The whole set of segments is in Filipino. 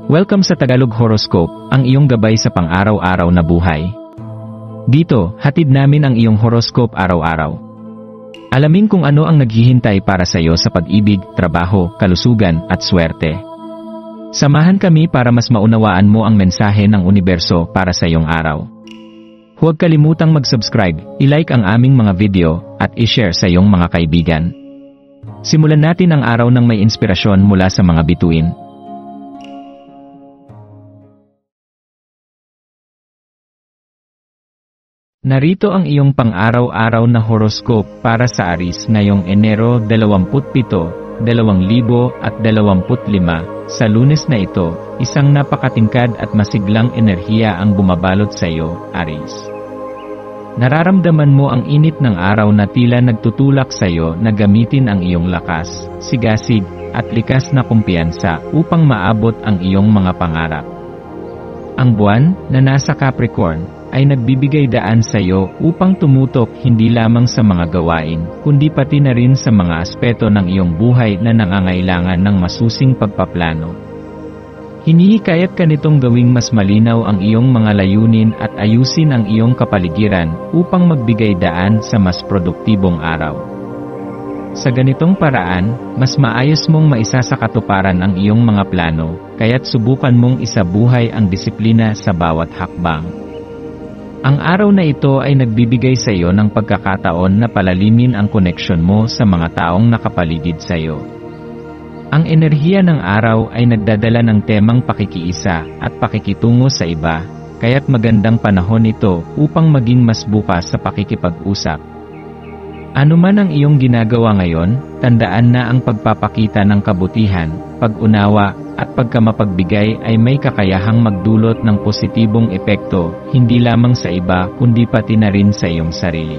Welcome sa Tagalog Horoscope, ang iyong gabay sa pang-araw-araw na buhay. Dito, hatid namin ang iyong horoscope araw-araw. Alamin kung ano ang naghihintay para sa iyo sa pag-ibig, trabaho, kalusugan, at swerte. Samahan kami para mas maunawaan mo ang mensahe ng universo para sa iyong araw. Huwag kalimutang mag-subscribe, i-like ang aming mga video, at i-share sa iyong mga kaibigan. Simulan natin ang araw ng may inspirasyon mula sa mga bituin. Narito ang iyong pang-araw-araw na horoscope para sa Aries ngayong Enero 27, 2025. Sa Lunes na ito, isang napakatingkad at masiglang enerhiya ang bumabalot sa iyo, Aries. Nararamdaman mo ang init ng araw na tila nagtutulak sa iyo na gamitin ang iyong lakas, sigasig, at likas na kumpiyansa upang maabot ang iyong mga pangarap. Ang buwan na nasa Capricorn ay nagbibigay daan sa iyo upang tumutok hindi lamang sa mga gawain, kundi pati na rin sa mga aspeto ng iyong buhay na nangangailangan ng masusing pagpaplano. Hinihikayat ka nitong gawing mas malinaw ang iyong mga layunin at ayusin ang iyong kapaligiran upang magbigay daan sa mas produktibong araw. Sa ganitong paraan, mas maayos mong maisasakatuparan ang iyong mga plano, kaya't subukan mong isabuhay ang disiplina sa bawat hakbang. Ang araw na ito ay nagbibigay sa iyo ng pagkakataon na palalimin ang koneksyon mo sa mga taong nakapaligid sa iyo. Ang enerhiya ng araw ay nagdadala ng temang pakikiisa at pakikitungo sa iba, kaya't magandang panahon ito upang maging mas bukas sa pakikipag-usap. Ano man ang iyong ginagawa ngayon, tandaan na ang pagpapakita ng kabutihan, pag-unawa, at pagkamapagbigay ay may kakayahang magdulot ng positibong epekto, hindi lamang sa iba kundi pati na rin sa iyong sarili.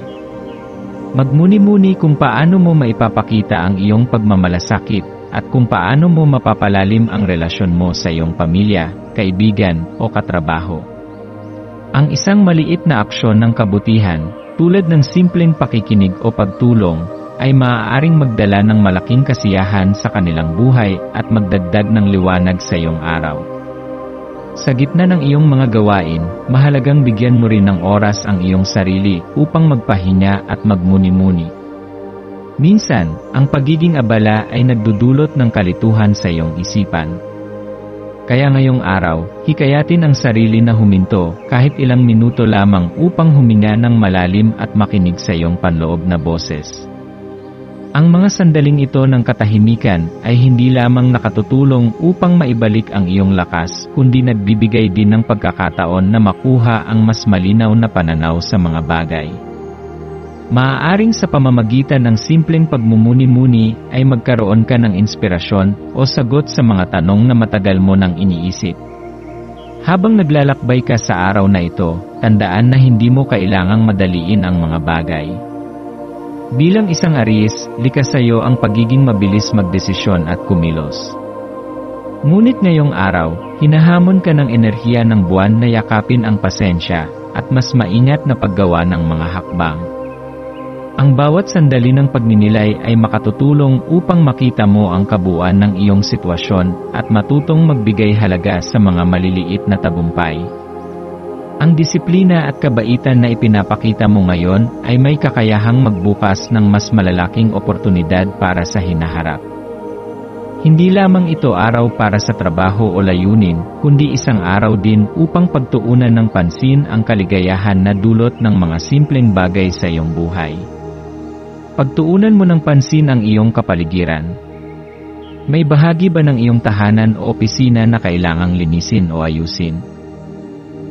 Magmuni-muni kung paano mo maipapakita ang iyong pagmamalasakit, at kung paano mo mapapalalim ang relasyon mo sa iyong pamilya, kaibigan, o katrabaho. Ang isang maliit na aksyon ng kabutihan, tulad ng simpleng pakikinig o pagtulong, ay maaaring magdala ng malaking kasiyahan sa kanilang buhay at magdagdag ng liwanag sa iyong araw. Sa gitna ng iyong mga gawain, mahalagang bigyan mo rin ng oras ang iyong sarili upang magpahinga at magmuni-muni. Minsan, ang pagiging abala ay nagdudulot ng kalituhan sa iyong isipan. Kaya ngayong araw, hikayatin ang sarili na huminto kahit ilang minuto lamang upang huminga ng malalim at makinig sa iyong panloob na boses. Ang mga sandaling ito ng katahimikan ay hindi lamang nakatutulong upang maibalik ang iyong lakas, kundi nagbibigay din ng pagkakataon na makuha ang mas malinaw na pananaw sa mga bagay. Maaaring sa pamamagitan ng simpleng pagmumuni-muni ay magkaroon ka ng inspirasyon o sagot sa mga tanong na matagal mo nang iniisip. Habang naglalakbay ka sa araw na ito, tandaan na hindi mo kailangang madaliin ang mga bagay. Bilang isang Aries, likas sa iyo ang pagiging mabilis magdesisyon at kumilos. Ngunit ngayong araw, hinahamon ka ng enerhiya ng buwan na yakapin ang pasensya at mas maingat na paggawa ng mga hakbang. Ang bawat sandali ng pagninilay ay makatutulong upang makita mo ang kabuuan ng iyong sitwasyon at matutong magbigay halaga sa mga maliliit na tagumpay. Ang disiplina at kabaitan na ipinapakita mo ngayon ay may kakayahang magbukas ng mas malalaking oportunidad para sa hinaharap. Hindi lamang ito araw para sa trabaho o layunin, kundi isang araw din upang pagtuunan ng pansin ang kaligayahan na dulot ng mga simpleng bagay sa iyong buhay. Pagtuunan mo ng pansin ang iyong kapaligiran. May bahagi ba ng iyong tahanan o opisina na kailangang linisin o ayusin?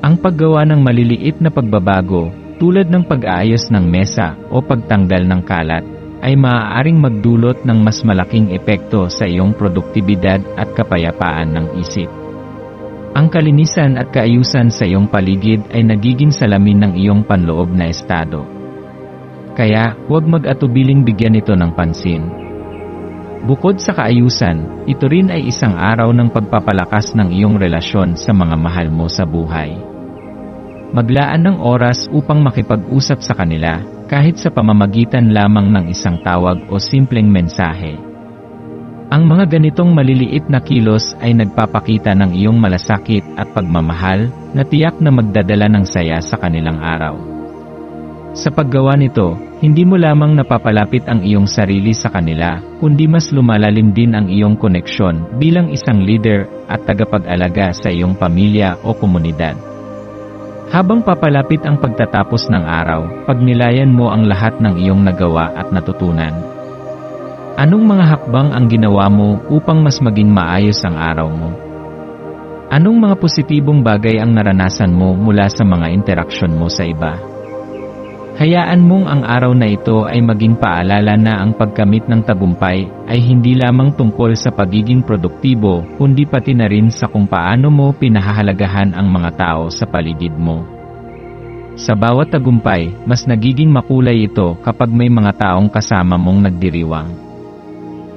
Ang paggawa ng maliliit na pagbabago, tulad ng pag-aayos ng mesa o pagtanggal ng kalat, ay maaaring magdulot ng mas malaking epekto sa iyong produktibidad at kapayapaan ng isip. Ang kalinisan at kaayusan sa iyong paligid ay nagiging salamin ng iyong panloob na estado. Kaya, huwag mag-atubiling bigyan ito ng pansin. Bukod sa kaayusan, ito rin ay isang araw ng pagpapalakas ng iyong relasyon sa mga mahal mo sa buhay. Maglaan ng oras upang makipag-usap sa kanila, kahit sa pamamagitan lamang ng isang tawag o simpleng mensahe. Ang mga ganitong maliliit na kilos ay nagpapakita ng iyong malasakit at pagmamahal na tiyak na magdadala ng saya sa kanilang araw. Sa paggawa nito, hindi mo lamang napapalapit ang iyong sarili sa kanila, kundi mas lumalalim din ang iyong koneksyon bilang isang leader at tagapag-alaga sa iyong pamilya o komunidad. Habang papalapit ang pagtatapos ng araw, pagnilayan mo ang lahat ng iyong nagawa at natutunan. Anong mga hakbang ang ginawa mo upang mas maging maayos ang araw mo? Anong mga positibong bagay ang naranasan mo mula sa mga interaksyon mo sa iba? Hayaan mong ang araw na ito ay maging paalala na ang pagkamit ng tagumpay ay hindi lamang tungkol sa pagiging produktibo, kundi pati na rin sa kung paano mo pinahahalagahan ang mga tao sa paligid mo. Sa bawat tagumpay, mas nagiging makulay ito kapag may mga taong kasama mong nagdiriwang.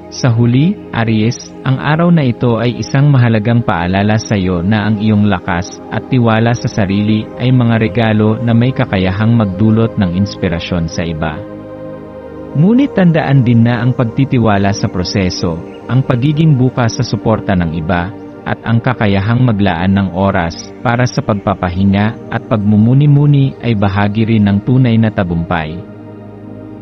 Sa huli, Aries, ang araw na ito ay isang mahalagang paalala sa iyo na ang iyong lakas at tiwala sa sarili ay mga regalo na may kakayahang magdulot ng inspirasyon sa iba. Ngunit tandaan din na ang pagtitiwala sa proseso, ang pagiging bukas sa suporta ng iba, at ang kakayahang maglaan ng oras para sa pagpapahinga at pagmumuni-muni ay bahagi rin ng tunay na tagumpay.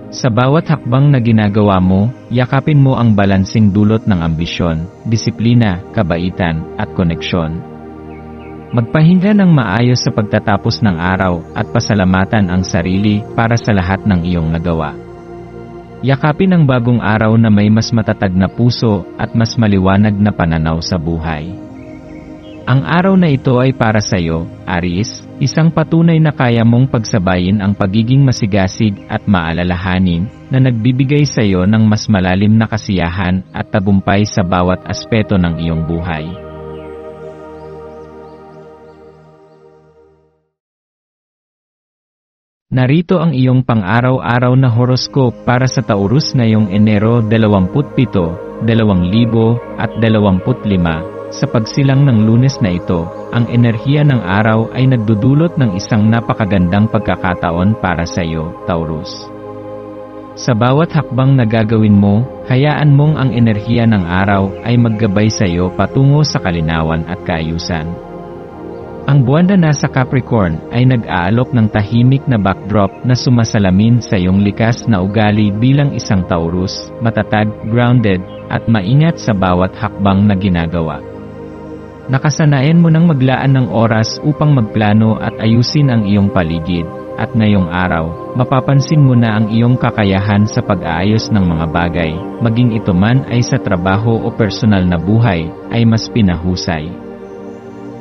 Sa bawat hakbang na ginagawa mo, yakapin mo ang balansing dulot ng ambisyon, disiplina, kabaitan, at koneksyon. Magpahinga ng maayos sa pagtatapos ng araw at pasalamatan ang sarili para sa lahat ng iyong nagawa. Yakapin ang bagong araw na may mas matatag na puso at mas maliwanag na pananaw sa buhay. Ang araw na ito ay para sa iyo, Aries, isang patunay na kaya mong pagsabayin ang pagiging masigasig at maalalahanin na nagbibigay sa iyo ng mas malalim na kasiyahan at tagumpay sa bawat aspeto ng iyong buhay. Narito ang iyong pang-araw-araw na horoscope para sa Taurus ngayong Enero 27, 2025. Sa pagsilang ng Lunes na ito, ang enerhiya ng araw ay nagdudulot ng isang napakagandang pagkakataon para sa iyo, Taurus. Sa bawat hakbang na gagawin mo, hayaan mong ang enerhiya ng araw ay maggabay sa iyo patungo sa kalinawan at kaayusan. Ang buwan na nasa Capricorn ay nag-aalok ng tahimik na backdrop na sumasalamin sa iyong likas na ugali bilang isang Taurus, matatag, grounded, at maingat sa bawat hakbang na ginagawa. Nakasanayan mo nang maglaan ng oras upang magplano at ayusin ang iyong paligid, at ngayong araw, mapapansin mo na ang iyong kakayahan sa pag-aayos ng mga bagay, maging ito man ay sa trabaho o personal na buhay, ay mas pinahusay.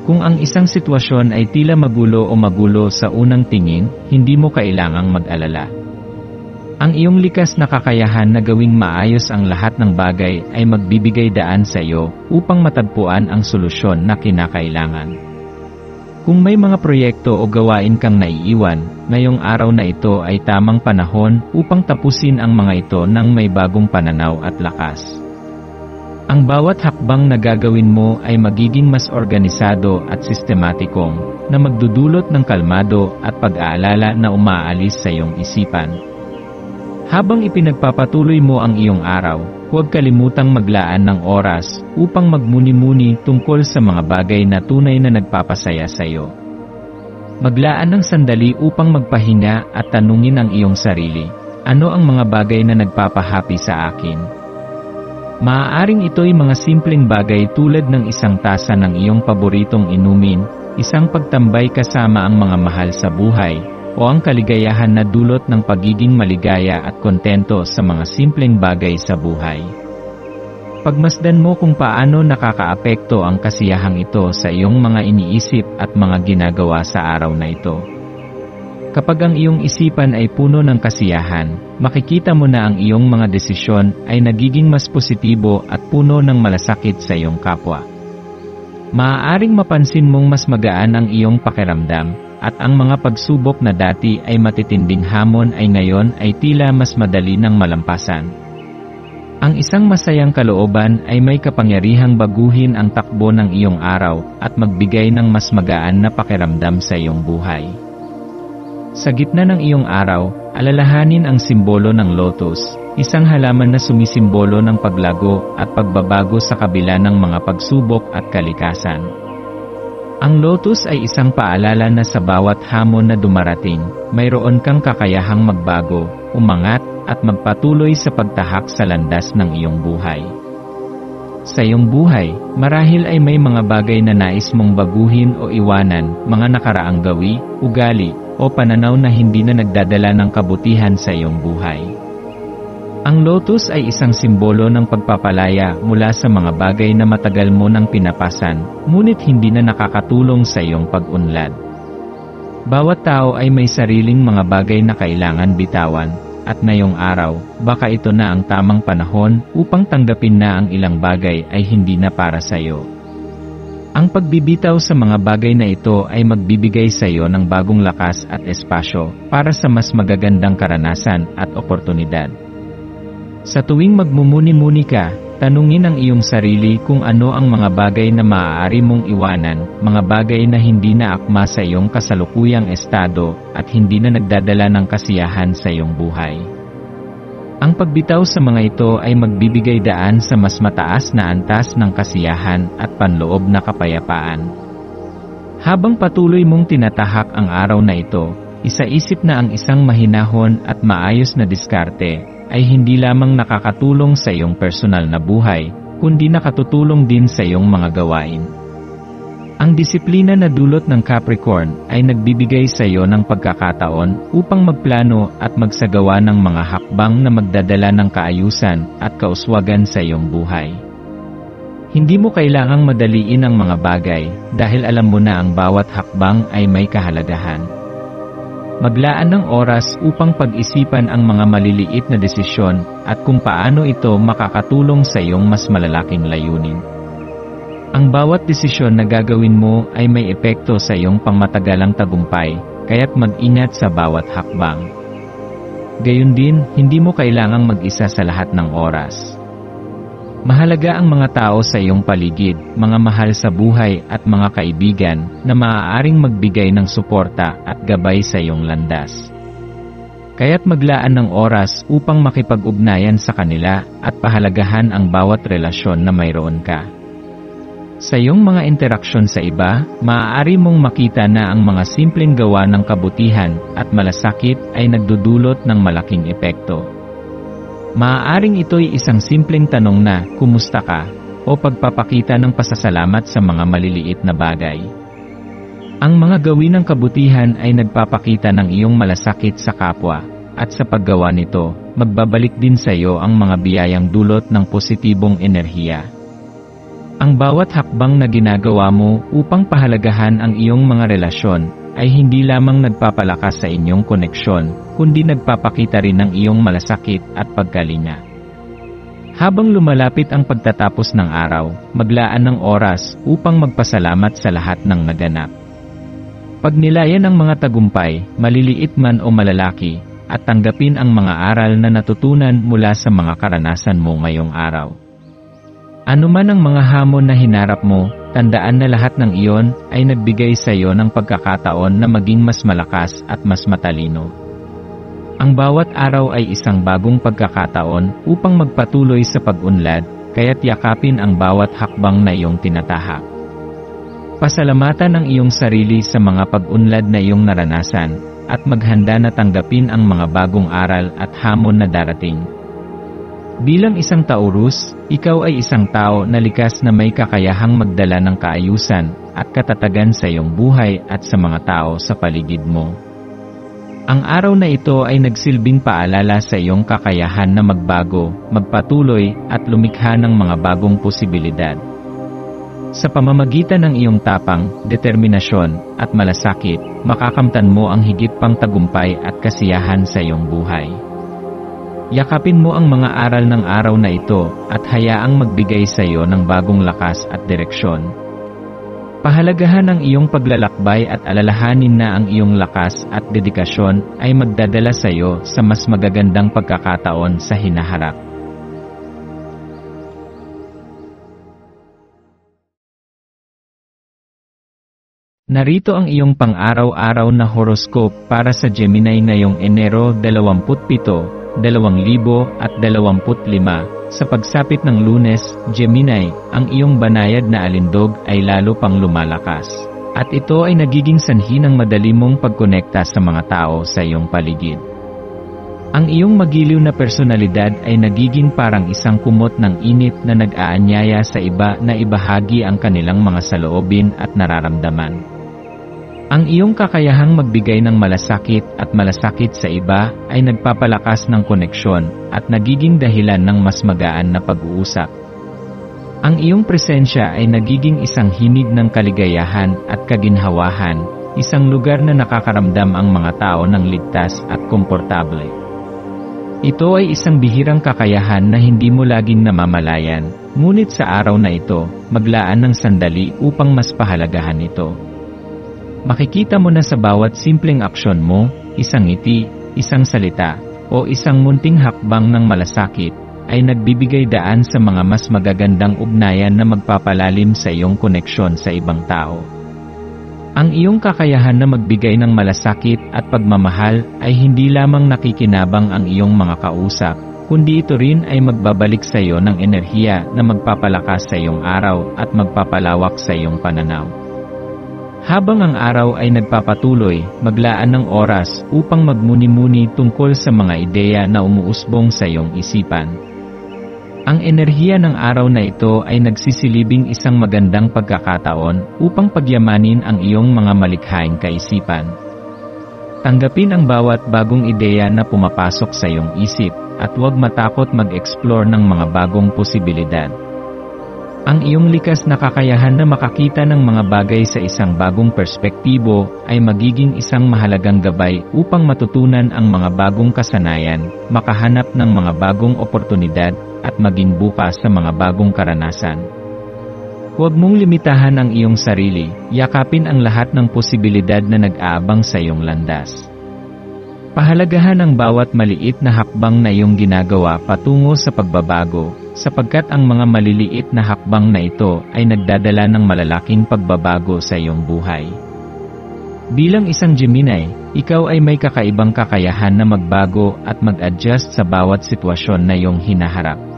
Kung ang isang sitwasyon ay tila magulo sa unang tingin, hindi mo kailangang mag-alala. Ang iyong likas na kakayahan na gawing maayos ang lahat ng bagay ay magbibigay daan sa iyo upang matagpuan ang solusyon na kinakailangan. Kung may mga proyekto o gawain kang naiiwan, ngayong araw na ito ay tamang panahon upang tapusin ang mga ito ng may bagong pananaw at lakas. Ang bawat hakbang na gagawin mo ay magiging mas organisado at sistematikong, na magdudulot ng kalmado at pag-aalala na umaalis sa iyong isipan. Habang ipinagpapatuloy mo ang iyong araw, huwag kalimutang maglaan ng oras upang magmuni-muni tungkol sa mga bagay na tunay na nagpapasaya sa iyo. Maglaan ng sandali upang magpahinga at tanungin ang iyong sarili, ano ang mga bagay na nagpapahappy sa akin? Maaaring ito'y mga simpleng bagay tulad ng isang tasa ng iyong paboritong inumin, isang pagtambay kasama ang mga mahal sa buhay, o ang kaligayahan na dulot ng pagiging maligaya at kontento sa mga simpleng bagay sa buhay. Pagmasdan mo kung paano nakakaapekto ang kasiyahang ito sa iyong mga iniisip at mga ginagawa sa araw na ito. Kapag ang iyong isipan ay puno ng kasiyahan, makikita mo na ang iyong mga desisyon ay nagiging mas positibo at puno ng malasakit sa iyong kapwa. Maaaring mapansin mong mas magaan ang iyong pakiramdam, at ang mga pagsubok na dati ay matitinding hamon ay ngayon ay tila mas madali ng malampasan. Ang isang masayang kalooban ay may kapangyarihang baguhin ang takbo ng iyong araw at magbigay ng mas magaan na pakiramdam sa iyong buhay. Sa gitna ng iyong araw, alalahanin ang simbolo ng lotus, isang halaman na sumisimbolo ng paglago at pagbabago sa kabila ng mga pagsubok at kalikasan. Ang lotus ay isang paalala na sa bawat hamon na dumarating, mayroon kang kakayahang magbago, umangat, at magpatuloy sa pagtahak sa landas ng iyong buhay. Sa iyong buhay, marahil ay may mga bagay na nais mong baguhin o iwanan, mga nakaraang gawi, ugali, o pananaw na hindi na nagdadala ng kabutihan sa iyong buhay. Ang lotus ay isang simbolo ng pagpapalaya mula sa mga bagay na matagal mo nang pinapasan, ngunit hindi na nakakatulong sa iyong pag-unlad. Bawat tao ay may sariling mga bagay na kailangan bitawan, at ngayong araw, baka ito na ang tamang panahon upang tanggapin na ang ilang bagay ay hindi na para sa iyo. Ang pagbibitaw sa mga bagay na ito ay magbibigay sa iyo ng bagong lakas at espasyo para sa mas magagandang karanasan at oportunidad. Sa tuwing magmumuni-muni ka, tanungin ang iyong sarili kung ano ang mga bagay na maaari mong iwanan, mga bagay na hindi na akma sa iyong kasalukuyang estado at hindi na nagdadala ng kasiyahan sa iyong buhay. Ang pagbitaw sa mga ito ay magbibigay daan sa mas mataas na antas ng kasiyahan at panloob na kapayapaan. Habang patuloy mong tinatahak ang araw na ito, isaisip na ang isang mahinahon at maayos na diskarte ay hindi lamang nakakatulong sa iyong personal na buhay, kundi nakatutulong din sa iyong mga gawain. Ang disiplina na dulot ng Capricorn ay nagbibigay sa iyo ng pagkakataon upang magplano at magsagawa ng mga hakbang na magdadala ng kaayusan at kauswagan sa iyong buhay. Hindi mo kailangang madaliin ang mga bagay dahil alam mo na ang bawat hakbang ay may kahalagahan. Maglaan ng oras upang pag-isipan ang mga maliliit na desisyon at kung paano ito makakatulong sa iyong mas malalaking layunin. Ang bawat desisyon na gagawin mo ay may epekto sa iyong pangmatagalang tagumpay, kaya't mag-ingat sa bawat hakbang. Gayun din, hindi mo kailangang mag-isa sa lahat ng oras. Mahalaga ang mga tao sa iyong paligid, mga mahal sa buhay at mga kaibigan na maaaring magbigay ng suporta at gabay sa iyong landas. Kaya't maglaan ng oras upang makipag-ugnayan sa kanila at pahalagahan ang bawat relasyon na mayroon ka. Sa iyong mga interaksyon sa iba, maaari mong makita na ang mga simpleng gawa ng kabutihan at malasakit ay nagdudulot ng malaking epekto. Maaaring ito'y isang simpleng tanong na, "Kumusta ka?" o pagpapakita ng pasasalamat sa mga maliliit na bagay. Ang mga gawin ng kabutihan ay nagpapakita ng iyong malasakit sa kapwa, at sa paggawa nito, magbabalik din sa iyo ang mga biyayang dulot ng positibong enerhiya. Ang bawat hakbang na ginagawa mo upang pahalagahan ang iyong mga relasyon ay hindi lamang nagpapalakas sa inyong koneksyon, kundi nagpapakita rin ng iyong malasakit at pagkalinga. Habang lumalapit ang pagtatapos ng araw, maglaan ng oras upang magpasalamat sa lahat ng naganap. Pagnilayan ang mga tagumpay, maliliit man o malalaki, at tanggapin ang mga aral na natutunan mula sa mga karanasan mo ngayong araw. Ano man ang mga hamon na hinarap mo, tandaan na lahat ng iyon ay nagbigay sa iyo ng pagkakataon na maging mas malakas at mas matalino. Ang bawat araw ay isang bagong pagkakataon upang magpatuloy sa pag-unlad, kaya't yakapin ang bawat hakbang na iyong tinatahak. Pasalamatan ang iyong sarili sa mga pag-unlad na iyong naranasan, at maghanda na tanggapin ang mga bagong aral at hamon na darating. Bilang isang Taurus, ikaw ay isang tao na likas na may kakayahang magdala ng kaayusan at katatagan sa iyong buhay at sa mga tao sa paligid mo. Ang araw na ito ay nagsilbing paalala sa iyong kakayahan na magbago, magpatuloy at lumikha ng mga bagong posibilidad. Sa pamamagitan ng iyong tapang, determinasyon at malasakit, makakamtan mo ang higit pang tagumpay at kasiyahan sa iyong buhay. Yakapin mo ang mga aral ng araw na ito at hayaang magbigay sa iyo ng bagong lakas at direksyon. Pahalagahan ang iyong paglalakbay at alalahanin na ang iyong lakas at dedikasyon ay magdadala sa iyo sa mas magagandang pagkakataon sa hinaharap. Narito ang iyong pang-araw-araw na horoscope para sa Gemini ngayong Enero 27, 2025, sa pagsapit ng Lunes, Gemini, ang iyong banayad na alindog ay lalo pang lumalakas. At ito ay nagiging sanhi ng madali mong pagkonekta sa mga tao sa iyong paligid. Ang iyong magiliw na personalidad ay nagiging parang isang kumot ng init na nag-aanyaya sa iba na ibahagi ang kanilang mga saloobin at nararamdaman. Ang iyong kakayahang magbigay ng malasakit at malasakit sa iba ay nagpapalakas ng koneksyon at nagiging dahilan ng mas magaan na pag-uusap. Ang iyong presensya ay nagiging isang himig ng kaligayahan at kaginhawahan, isang lugar na nakakaramdam ang mga tao ng ligtas at komportable. Ito ay isang bihirang kakayahan na hindi mo laging namamalayan, ngunit sa araw na ito, maglaan ng sandali upang mas pahalagahan ito. Makikita mo na sa bawat simpleng aksyon mo, isang ngiti, isang salita, o isang munting hakbang ng malasakit, ay nagbibigay daan sa mga mas magagandang ugnayan na magpapalalim sa iyong koneksyon sa ibang tao. Ang iyong kakayahan na magbigay ng malasakit at pagmamahal ay hindi lamang nakikinabang ang iyong mga kausap, kundi ito rin ay magbabalik sa iyo ng enerhiya na magpapalakas sa iyong araw at magpapalawak sa iyong pananaw. Habang ang araw ay nagpapatuloy, maglaan ng oras upang magmuni-muni tungkol sa mga ideya na umuusbong sa iyong isipan. Ang enerhiya ng araw na ito ay nagsisilibing isang magandang pagkakataon upang pagyamanin ang iyong mga malikhaing kaisipan. Tanggapin ang bawat bagong ideya na pumapasok sa iyong isip at huwag matakot mag-explore ng mga bagong posibilidad. Ang iyong likas na kakayahan na makakita ng mga bagay sa isang bagong perspektibo ay magiging isang mahalagang gabay upang matutunan ang mga bagong kasanayan, makahanap ng mga bagong oportunidad, at maging bukas sa mga bagong karanasan. Huwag mong limitahan ang iyong sarili, yakapin ang lahat ng posibilidad na nag-aabang sa iyong landas. Pahalagahan ang bawat maliit na hakbang na iyong ginagawa patungo sa pagbabago, sapagkat ang mga maliliit na hakbang na ito ay nagdadala ng malalaking pagbabago sa iyong buhay. Bilang isang Gemini, ikaw ay may kakaibang kakayahan na magbago at mag-adjust sa bawat sitwasyon na iyong hinaharap.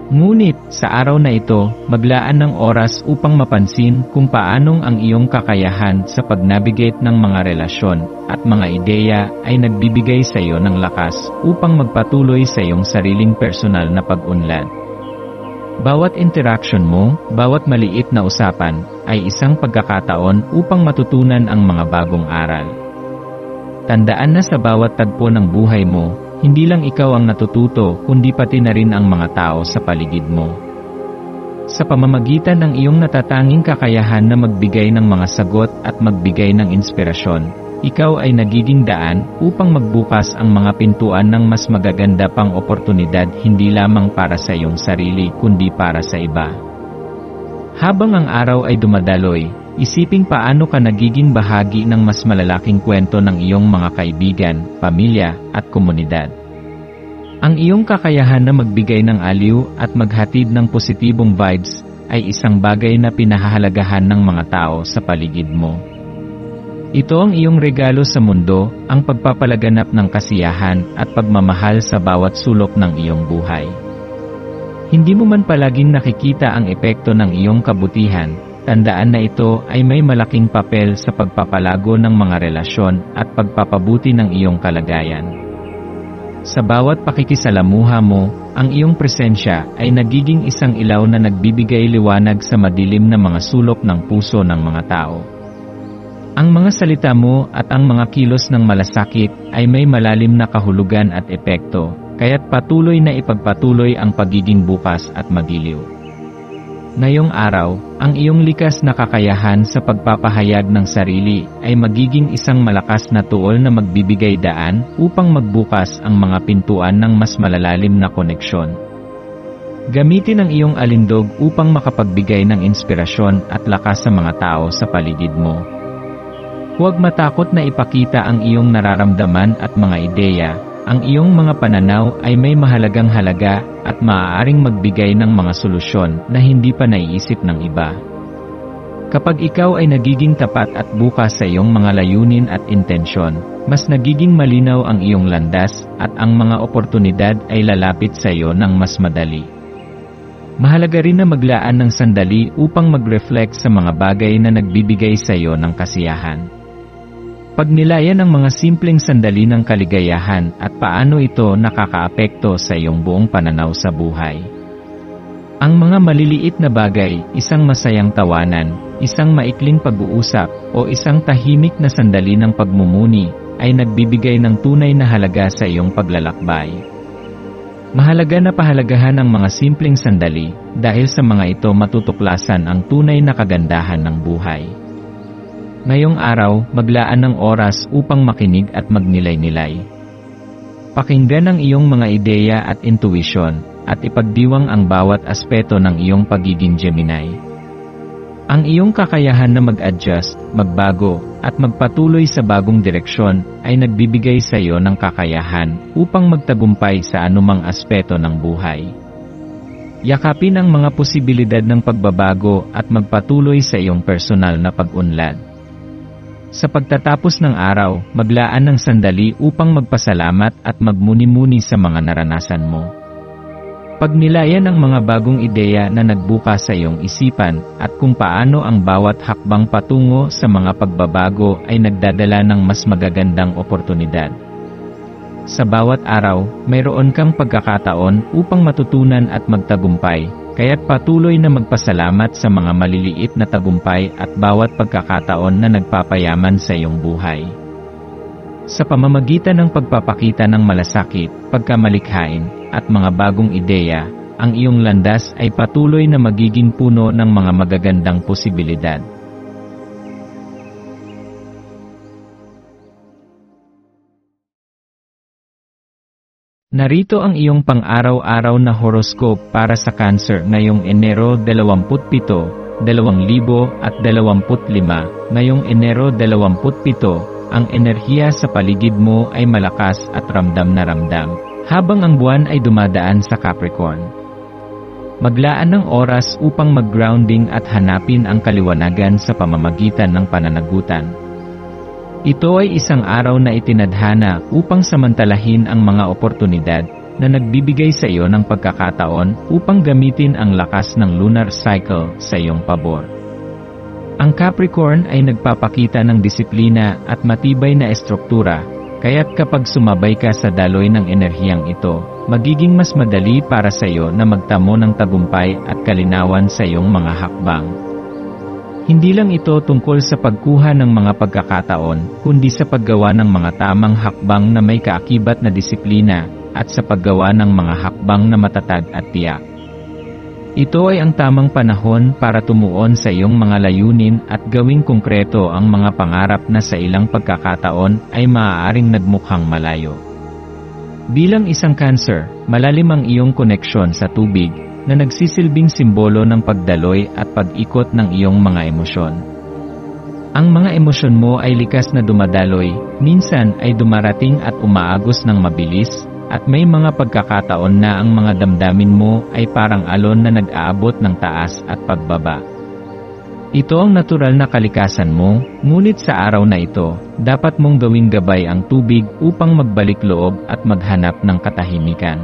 Ngunit, sa araw na ito, maglaan ng oras upang mapansin kung paanong ang iyong kakayahan sa pag-navigate ng mga relasyon at mga ideya ay nagbibigay sa iyo ng lakas upang magpatuloy sa iyong sariling personal na pag-unlad. Bawat interaction mo, bawat maliit na usapan, ay isang pagkakataon upang matutunan ang mga bagong aral. Tandaan na sa bawat tagpo ng buhay mo, hindi lang ikaw ang natututo kundi pati na rin ang mga tao sa paligid mo. Sa pamamagitan ng iyong natatanging kakayahan na magbigay ng mga sagot at magbigay ng inspirasyon, ikaw ay nagiging daan upang magbukas ang mga pintuan ng mas magaganda pang oportunidad hindi lamang para sa iyong sarili kundi para sa iba. Habang ang araw ay dumadaloy, isiping paano ka nagiging bahagi ng mas malalaking kwento ng iyong mga kaibigan, pamilya, at komunidad. Ang iyong kakayahan na magbigay ng aliw at maghatid ng positibong vibes ay isang bagay na pinahahalagahan ng mga tao sa paligid mo. Ito ang iyong regalo sa mundo, ang pagpapalaganap ng kasiyahan at pagmamahal sa bawat sulok ng iyong buhay. Hindi mo man palaging nakikita ang epekto ng iyong kabutihan, tandaan na ito ay may malaking papel sa pagpapalago ng mga relasyon at pagpapabuti ng iyong kalagayan. Sa bawat pakikisalamuha mo, ang iyong presensya ay nagiging isang ilaw na nagbibigay liwanag sa madilim na mga sulok ng puso ng mga tao. Ang mga salita mo at ang mga kilos ng malasakit ay may malalim na kahulugan at epekto, kaya't patuloy na ipagpatuloy ang pagiging bukas at magiliw. Ngayong araw, ang iyong likas na kakayahan sa pagpapahayag ng sarili ay magiging isang malakas na tuol na magbibigay daan upang magbukas ang mga pintuan ng mas malalalim na koneksyon. Gamitin ang iyong alindog upang makapagbigay ng inspirasyon at lakas sa mga tao sa paligid mo. Huwag matakot na ipakita ang iyong nararamdaman at mga ideya. Ang iyong mga pananaw ay may mahalagang halaga at maaaring magbigay ng mga solusyon na hindi pa naiisip ng iba. Kapag ikaw ay nagiging tapat at bukas sa iyong mga layunin at intensyon, mas nagiging malinaw ang iyong landas at ang mga oportunidad ay lalapit sa iyo ng mas madali. Mahalaga rin na maglaan ng sandali upang mag-reflect sa mga bagay na nagbibigay sa iyo ng kasiyahan. Pagnilayan ang mga simpleng sandali ng kaligayahan at paano ito nakakaapekto sa iyong buong pananaw sa buhay. Ang mga maliliit na bagay, isang masayang tawanan, isang maikling pag-uusap, o isang tahimik na sandali ng pagmumuni, ay nagbibigay ng tunay na halaga sa iyong paglalakbay. Mahalaga na pahalagahan ang mga simpleng sandali, dahil sa mga ito matutuklasan ang tunay na kagandahan ng buhay. Ngayong araw, maglaan ng oras upang makinig at magnilay-nilay. Pakinggan ang iyong mga ideya at intuition, at ipagdiwang ang bawat aspeto ng iyong pagiging Gemini. Ang iyong kakayahan na mag-adjust, magbago, at magpatuloy sa bagong direksyon ay nagbibigay sa iyo ng kakayahan upang magtagumpay sa anumang aspeto ng buhay. Yakapin ang mga posibilidad ng pagbabago at magpatuloy sa iyong personal na pag-unlad. Sa pagtatapos ng araw, maglaan ng sandali upang magpasalamat at magmuni-muni sa mga naranasan mo. Pagnilayan ang mga bagong ideya na nagbukas sa iyong isipan at kung paano ang bawat hakbang patungo sa mga pagbabago ay nagdadala ng mas magagandang oportunidad. Sa bawat araw, mayroon kang pagkakataon upang matutunan at magtagumpay, kaya't patuloy na magpasalamat sa mga maliliit na tagumpay at bawat pagkakataon na nagpapayaman sa iyong buhay. Sa pamamagitan ng pagpapakita ng malasakit, pagkamalikhain, at mga bagong ideya, ang iyong landas ay patuloy na magiging puno ng mga magagandang posibilidad. Narito ang iyong pang-araw-araw na horoscope para sa Cancer ngayong Enero 27, 2025. Ngayong Enero 27, ang enerhiya sa paligid mo ay malakas at ramdam na ramdam, habang ang buwan ay dumadaan sa Capricorn. Maglaan ng oras upang mag-grounding at hanapin ang kaliwanagan sa pamamagitan ng pananagutan. Ito ay isang araw na itinadhana upang samantalahin ang mga oportunidad na nagbibigay sa iyo ng pagkakataon upang gamitin ang lakas ng lunar cycle sa iyong pabor. Ang Capricorn ay nagpapakita ng disiplina at matibay na estruktura, kaya't kapag sumabay ka sa daloy ng enerhiyang ito, magiging mas madali para sa iyo na magtamo ng tagumpay at kalinawan sa iyong mga hakbang. Hindi lang ito tungkol sa pagkuha ng mga pagkakataon, kundi sa paggawa ng mga tamang hakbang na may kaakibat na disiplina, at sa paggawa ng mga hakbang na matatag at tiyak. Ito ay ang tamang panahon para tumuon sa iyong mga layunin at gawing konkreto ang mga pangarap na sa ilang pagkakataon ay maaaring nagmukhang malayo. Bilang isang Cancer, malalim ang iyong koneksyon sa tubig, na nagsisilbing simbolo ng pagdaloy at pag-ikot ng iyong mga emosyon. Ang mga emosyon mo ay likas na dumadaloy, minsan ay dumarating at umaagos ng mabilis, at may mga pagkakataon na ang mga damdamin mo ay parang alon na nag-aabot ng taas at pagbaba. Ito ang natural na kalikasan mo, ngunit sa araw na ito, dapat mong gawing gabay ang tubig upang magbalik loob at maghanap ng katahimikan.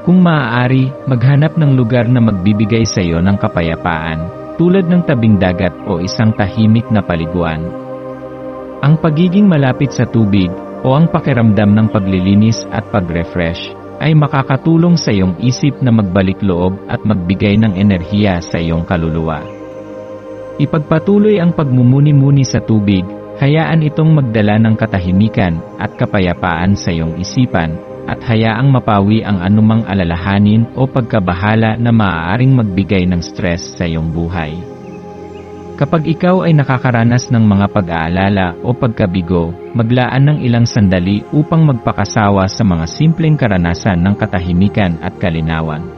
Kung maaari, maghanap ng lugar na magbibigay sa iyo ng kapayapaan, tulad ng tabing dagat o isang tahimik na paliguan. Ang pagiging malapit sa tubig, o ang pakiramdam ng paglilinis at pag-refresh, ay makakatulong sa iyong isip na magbalik loob at magbigay ng enerhiya sa iyong kaluluwa. Ipagpatuloy ang pagmumuni-muni sa tubig, hayaan itong magdala ng katahimikan at kapayapaan sa iyong isipan, at hayaang mapawi ang anumang alalahanin o pagkabahala na maaaring magbigay ng stress sa iyong buhay. Kapag ikaw ay nakakaranas ng mga pag-aalala o pagkabigo, maglaan ng ilang sandali upang magpakasawa sa mga simpleng karanasan ng katahimikan at kalinawan.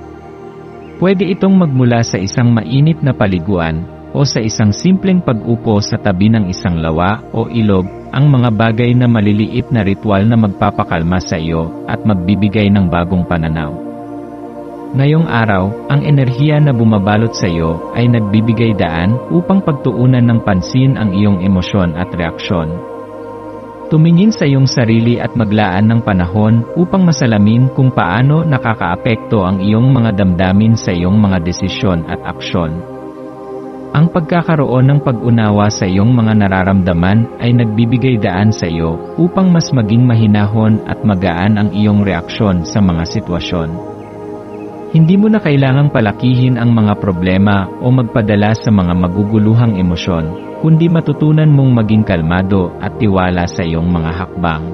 Pwede itong magmula sa isang mainit na paliguan, o sa isang simpleng pag-upo sa tabi ng isang lawa o ilog, ang mga bagay na maliliit na ritual na magpapakalma sa iyo at magbibigay ng bagong pananaw. Ngayong araw, ang enerhiya na bumabalot sa iyo ay nagbibigay daan upang pagtuunan ng pansin ang iyong emosyon at reaksyon. Tumingin sa iyong sarili at maglaan ng panahon upang masalamin kung paano nakakaapekto ang iyong mga damdamin sa iyong mga desisyon at aksyon. Ang pagkakaroon ng pag-unawa sa iyong mga nararamdaman ay nagbibigay daan sa iyo upang mas maging mahinahon at magaan ang iyong reaksyon sa mga sitwasyon. Hindi mo na kailangang palakihin ang mga problema o magpadala sa mga maguguluhang emosyon, kundi matutunan mong maging kalmado at tiwala sa iyong mga hakbang.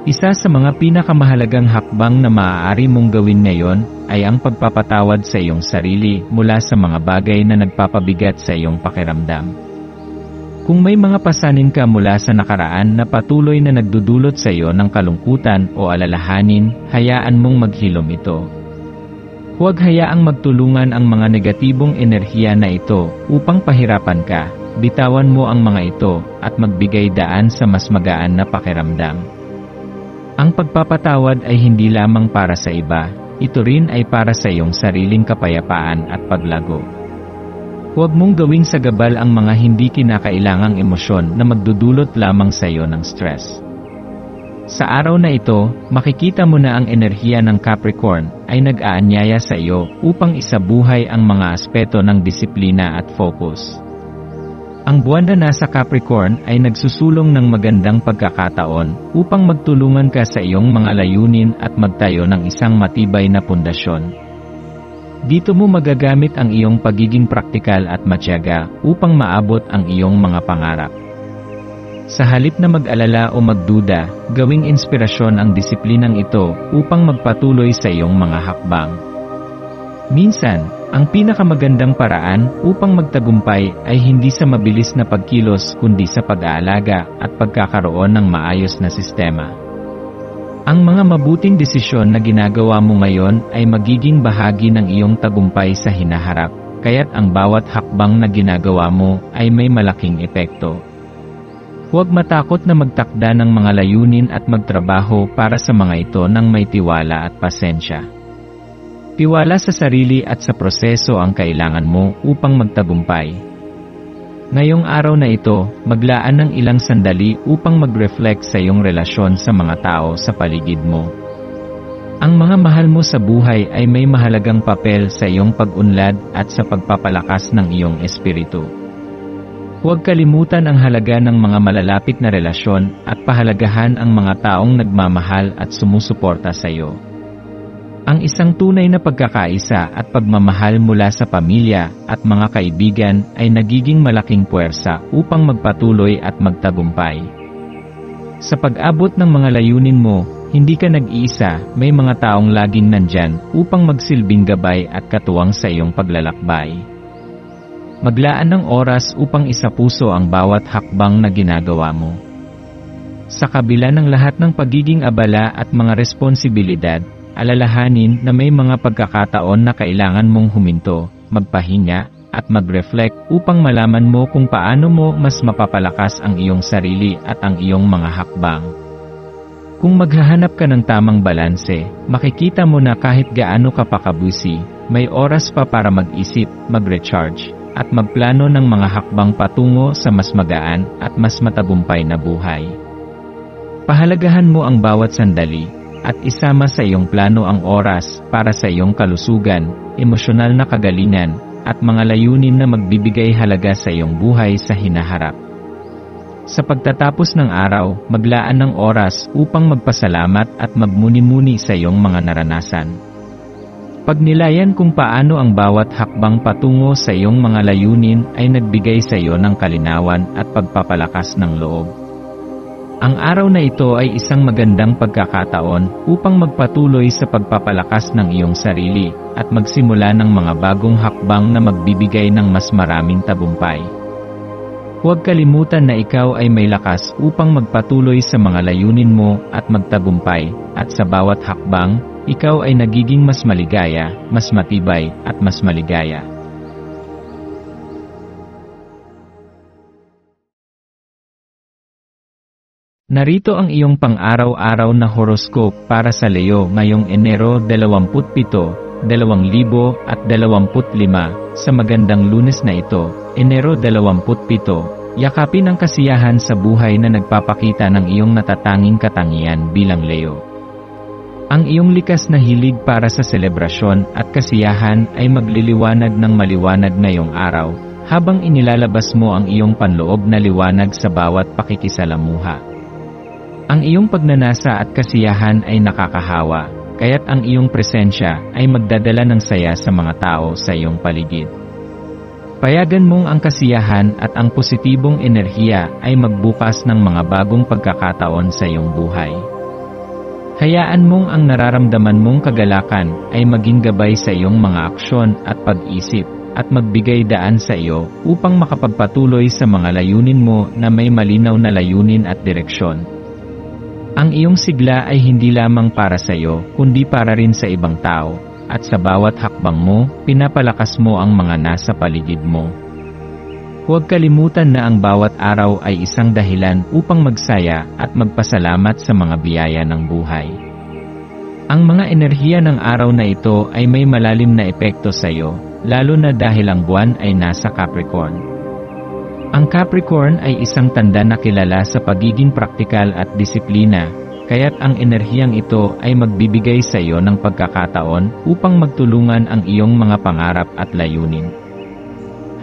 Isa sa mga pinakamahalagang hakbang na maaari mong gawin ngayon ay ang pagpapatawad sa iyong sarili mula sa mga bagay na nagpapabigat sa iyong pakiramdam. Kung may mga pasanin ka mula sa nakaraan na patuloy na nagdudulot sa iyo ng kalungkutan o alalahanin, hayaan mong maghilom ito. Huwag hayaang magtulungan ang mga negatibong enerhiya na ito upang pahirapan ka. Bitawan mo ang mga ito at magbigay daan sa mas magaan na pakiramdam. Ang pagpapatawad ay hindi lamang para sa iba, ito rin ay para sa iyong sariling kapayapaan at paglago. Huwag mong gawing sagabal ang mga hindi kinakailangang emosyon na magdudulot lamang sa iyo ng stress. Sa araw na ito, makikita mo na ang enerhiya ng Capricorn ay nag-aanyaya sa iyo upang isabuhay ang mga aspeto ng disiplina at focus. Ang buwan na nasa Capricorn ay nagsusulong ng magandang pagkakataon upang magtulungan ka sa iyong mga layunin at magtayo ng isang matibay na pundasyon. Dito mo magagamit ang iyong pagiging praktikal at matyaga upang maabot ang iyong mga pangarap. Sa halip na mag-alala o magduda, gawing inspirasyon ang disiplinang ito upang magpatuloy sa iyong mga hakbang. Minsan, ang pinakamagandang paraan upang magtagumpay ay hindi sa mabilis na pagkilos kundi sa pag-aalaga at pagkakaroon ng maayos na sistema. Ang mga mabuting desisyon na ginagawa mo ngayon ay magiging bahagi ng iyong tagumpay sa hinaharap, kaya't ang bawat hakbang na ginagawa mo ay may malaking epekto. Huwag matakot na magtakda ng mga layunin at magtrabaho para sa mga ito ng may tiwala at pasensya. Tiwala sa sarili at sa proseso ang kailangan mo upang magtagumpay. Ngayong araw na ito, maglaan ng ilang sandali upang mag-reflect sa iyong relasyon sa mga tao sa paligid mo. Ang mga mahal mo sa buhay ay may mahalagang papel sa iyong pag-unlad at sa pagpapalakas ng iyong espiritu. Huwag kalimutan ang halaga ng mga malalapit na relasyon at pahalagahan ang mga taong nagmamahal at sumusuporta sa iyo. Ang isang tunay na pagkakaisa at pagmamahal mula sa pamilya at mga kaibigan ay nagiging malaking puwersa upang magpatuloy at magtagumpay. Sa pag-abot ng mga layunin mo, hindi ka nag-iisa, may mga taong laging nandyan upang magsilbing gabay at katuwang sa iyong paglalakbay. Maglaan ng oras upang isapuso ang bawat hakbang na ginagawa mo. Sa kabila ng lahat ng pagiging abala at mga responsibilidad, alalahanin na may mga pagkakataon na kailangan mong huminto, magpahinga, at mag-reflect upang malaman mo kung paano mo mas mapapalakas ang iyong sarili at ang iyong mga hakbang. Kung maghahanap ka ng tamang balanse, makikita mo na kahit gaano ka pa kabusi, may oras pa para mag-isip, mag-recharge, at magplano ng mga hakbang patungo sa mas magaan at mas matagumpay na buhay. Pahalagahan mo ang bawat sandali, at isama sa iyong plano ang oras para sa iyong kalusugan, emosyonal na kagalingan, at mga layunin na magbibigay halaga sa iyong buhay sa hinaharap. Sa pagtatapos ng araw, maglaan ng oras upang magpasalamat at magmuni-muni sa iyong mga naranasan. Pagnilayan kung paano ang bawat hakbang patungo sa iyong mga layunin ay nagbigay sa iyo ng kalinawan at pagpapalakas ng loob. Ang araw na ito ay isang magandang pagkakataon upang magpatuloy sa pagpapalakas ng iyong sarili at magsimula ng mga bagong hakbang na magbibigay ng mas maraming tagumpay. Huwag kalimutan na ikaw ay may lakas upang magpatuloy sa mga layunin mo at magtagumpay, at sa bawat hakbang, ikaw ay nagiging mas maligaya, mas matibay, at mas maligaya. Narito ang iyong pang-araw-araw na horoscope para sa Leo ngayong Enero 27, 2025, sa magandang Lunes na ito, Enero 27, yakapin ang kasiyahan sa buhay na nagpapakita ng iyong natatanging katangian bilang Leo. Ang iyong likas na hilig para sa selebrasyon at kasiyahan ay magliliwanag ng maliwanag ngayong araw, habang inilalabas mo ang iyong panloob na liwanag sa bawat pakikisalamuha. Ang iyong pagnanasa at kasiyahan ay nakakahawa, kaya't ang iyong presensya ay magdadala ng saya sa mga tao sa iyong paligid. Payagan mong ang kasiyahan at ang positibong enerhiya ay magbukas ng mga bagong pagkakataon sa iyong buhay. Hayaan mong ang nararamdaman mong kagalakan ay maging gabay sa iyong mga aksyon at pag-isip, at magbigay daan sa iyo upang makapagpatuloy sa mga layunin mo na may malinaw na layunin at direksyon. Ang iyong sigla ay hindi lamang para sa iyo, kundi para rin sa ibang tao, at sa bawat hakbang mo, pinapalakas mo ang mga nasa paligid mo. Huwag kalimutan na ang bawat araw ay isang dahilan upang magsaya at magpasalamat sa mga biyaya ng buhay. Ang mga enerhiya ng araw na ito ay may malalim na epekto sa iyo, lalo na dahil ang buwan ay nasa Capricorn. Ang Capricorn ay isang tanda na kilala sa pagiging praktikal at disiplina, kaya't ang enerhiyang ito ay magbibigay sa iyo ng pagkakataon upang magtulungan ang iyong mga pangarap at layunin.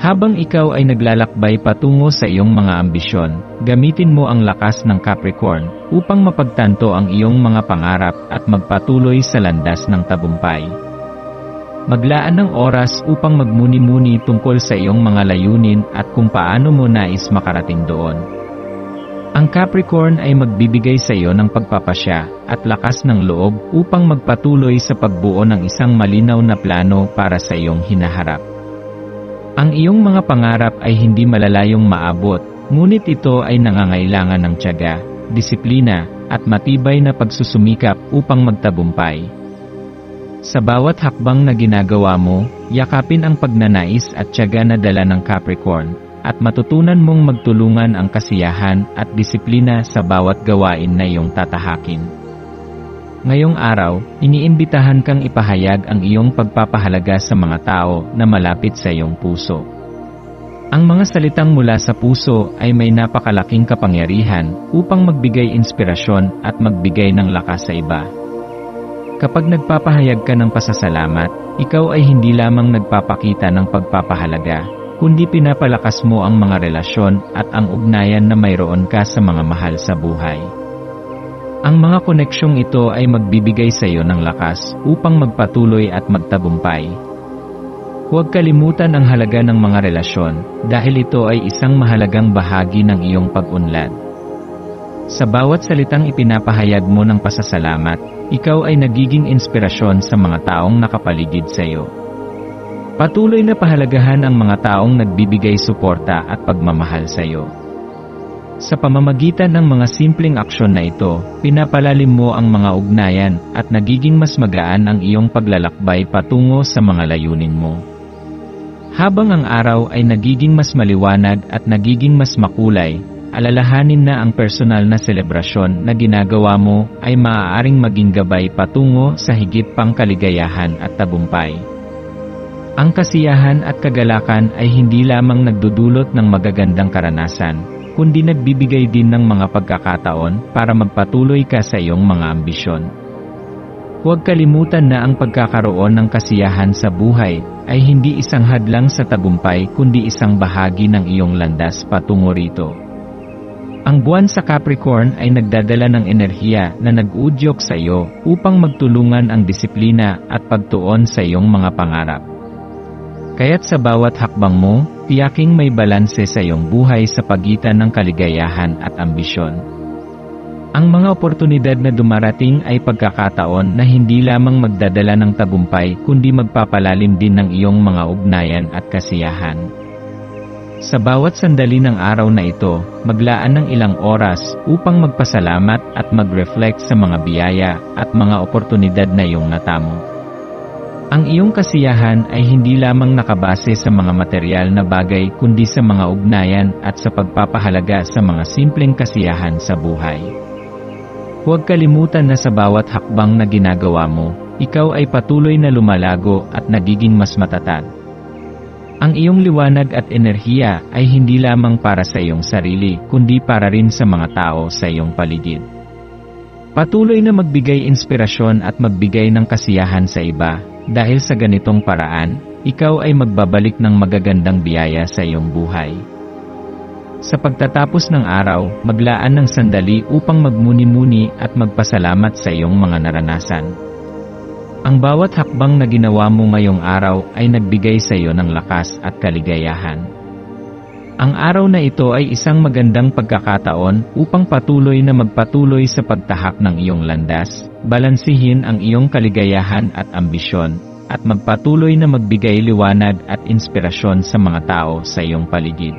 Habang ikaw ay naglalakbay patungo sa iyong mga ambisyon, gamitin mo ang lakas ng Capricorn upang mapagtanto ang iyong mga pangarap at magpatuloy sa landas ng tagumpay. Maglaan ng oras upang magmuni-muni tungkol sa iyong mga layunin at kung paano mo nais makarating doon. Ang Capricorn ay magbibigay sa iyo ng pagpapasya at lakas ng loob upang magpatuloy sa pagbuo ng isang malinaw na plano para sa iyong hinaharap. Ang iyong mga pangarap ay hindi malalayong maabot, ngunit ito ay nangangailangan ng tiyaga, disiplina, at matibay na pagsusumikap upang magtagumpay. Sa bawat hakbang na ginagawa mo, yakapin ang pagnanais at tiyaga na dala ng Capricorn, at matutunan mong magtulungan ang kasiyahan at disiplina sa bawat gawain na iyong tatahakin. Ngayong araw, iniimbitahan kang ipahayag ang iyong pagpapahalaga sa mga tao na malapit sa iyong puso. Ang mga salitang mula sa puso ay may napakalaking kapangyarihan upang magbigay inspirasyon at magbigay ng lakas sa iba. Kapag nagpapahayag ka ng pasasalamat, ikaw ay hindi lamang nagpapakita ng pagpapahalaga, kundi pinapalakas mo ang mga relasyon at ang ugnayan na mayroon ka sa mga mahal sa buhay. Ang mga koneksyong ito ay magbibigay sa iyo ng lakas upang magpatuloy at magtagumpay. Huwag kalimutan ang halaga ng mga relasyon dahil ito ay isang mahalagang bahagi ng iyong pag-unlad. Sa bawat salitang ipinapahayag mo ng pasasalamat, ikaw ay nagiging inspirasyon sa mga taong nakapaligid sa iyo. Patuloy na pahalagahan ang mga taong nagbibigay suporta at pagmamahal sa iyo. Sa pamamagitan ng mga simpleng aksyon na ito, pinapalalim mo ang mga ugnayan at nagiging mas magaan ang iyong paglalakbay patungo sa mga layunin mo. Habang ang araw ay nagiging mas maliwanag at nagiging mas makulay, alalahanin na ang personal na selebrasyon na ginagawa mo ay maaaring maging gabay patungo sa higit pang kaligayahan at tagumpay. Ang kasiyahan at kagalakan ay hindi lamang nagdudulot ng magagandang karanasan, kundi nagbibigay din ng mga pagkakataon para magpatuloy ka sa iyong mga ambisyon. Huwag kalimutan na ang pagkakaroon ng kasiyahan sa buhay ay hindi isang hadlang sa tagumpay kundi isang bahagi ng iyong landas patungo rito. Ang buwan sa Capricorn ay nagdadala ng enerhiya na nag-uudyok sa iyo upang magtulungan ang disiplina at pagtuon sa iyong mga pangarap. Kaya't sa bawat hakbang mo, tiyaking may balanse sa iyong buhay sa pagitan ng kaligayahan at ambisyon. Ang mga oportunidad na dumarating ay pagkakataon na hindi lamang magdadala ng tagumpay kundi magpapalalim din ng iyong mga ugnayan at kasiyahan. Sa bawat sandali ng araw na ito, maglaan ng ilang oras upang magpasalamat at mag-reflect sa mga biyaya at mga oportunidad na iyong natamo. Ang iyong kasiyahan ay hindi lamang nakabase sa mga material na bagay kundi sa mga ugnayan at sa pagpapahalaga sa mga simpleng kasiyahan sa buhay. Huwag kalimutan na sa bawat hakbang na ginagawa mo, ikaw ay patuloy na lumalago at nagiging mas matatag. Ang iyong liwanag at enerhiya ay hindi lamang para sa iyong sarili, kundi para rin sa mga tao sa iyong paligid. Patuloy na magbigay inspirasyon at magbigay ng kasiyahan sa iba, dahil sa ganitong paraan, ikaw ay magbabalik ng magagandang biyaya sa iyong buhay. Sa pagtatapos ng araw, maglaan ng sandali upang magmuni-muni at magpasalamat sa iyong mga naranasan. Ang bawat hakbang na ginawa mo ngayong araw ay nagbigay sa iyo ng lakas at kaligayahan. Ang araw na ito ay isang magandang pagkakataon upang patuloy na magpatuloy sa pagtahak ng iyong landas, balansihin ang iyong kaligayahan at ambisyon, at magpatuloy na magbigay liwanag at inspirasyon sa mga tao sa iyong paligid.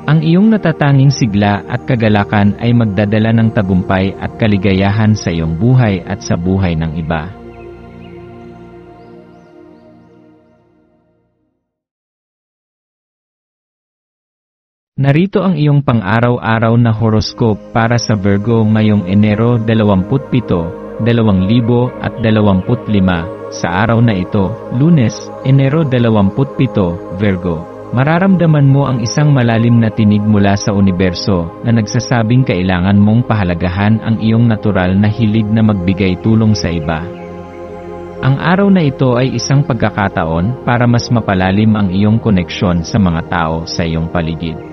Ang iyong natatanging sigla at kagalakan ay magdadala ng tagumpay at kaligayahan sa iyong buhay at sa buhay ng iba. Narito ang iyong pang-araw-araw na horoscope para sa Virgo ngayong Enero 27, 2025. Sa araw na ito, Lunes, Enero 27, Virgo. Mararamdaman mo ang isang malalim na tinig mula sa universo na nagsasabing kailangan mong pahalagahan ang iyong natural na hilig na magbigay tulong sa iba. Ang araw na ito ay isang pagkakataon para mas mapalalim ang iyong koneksyon sa mga tao sa iyong paligid.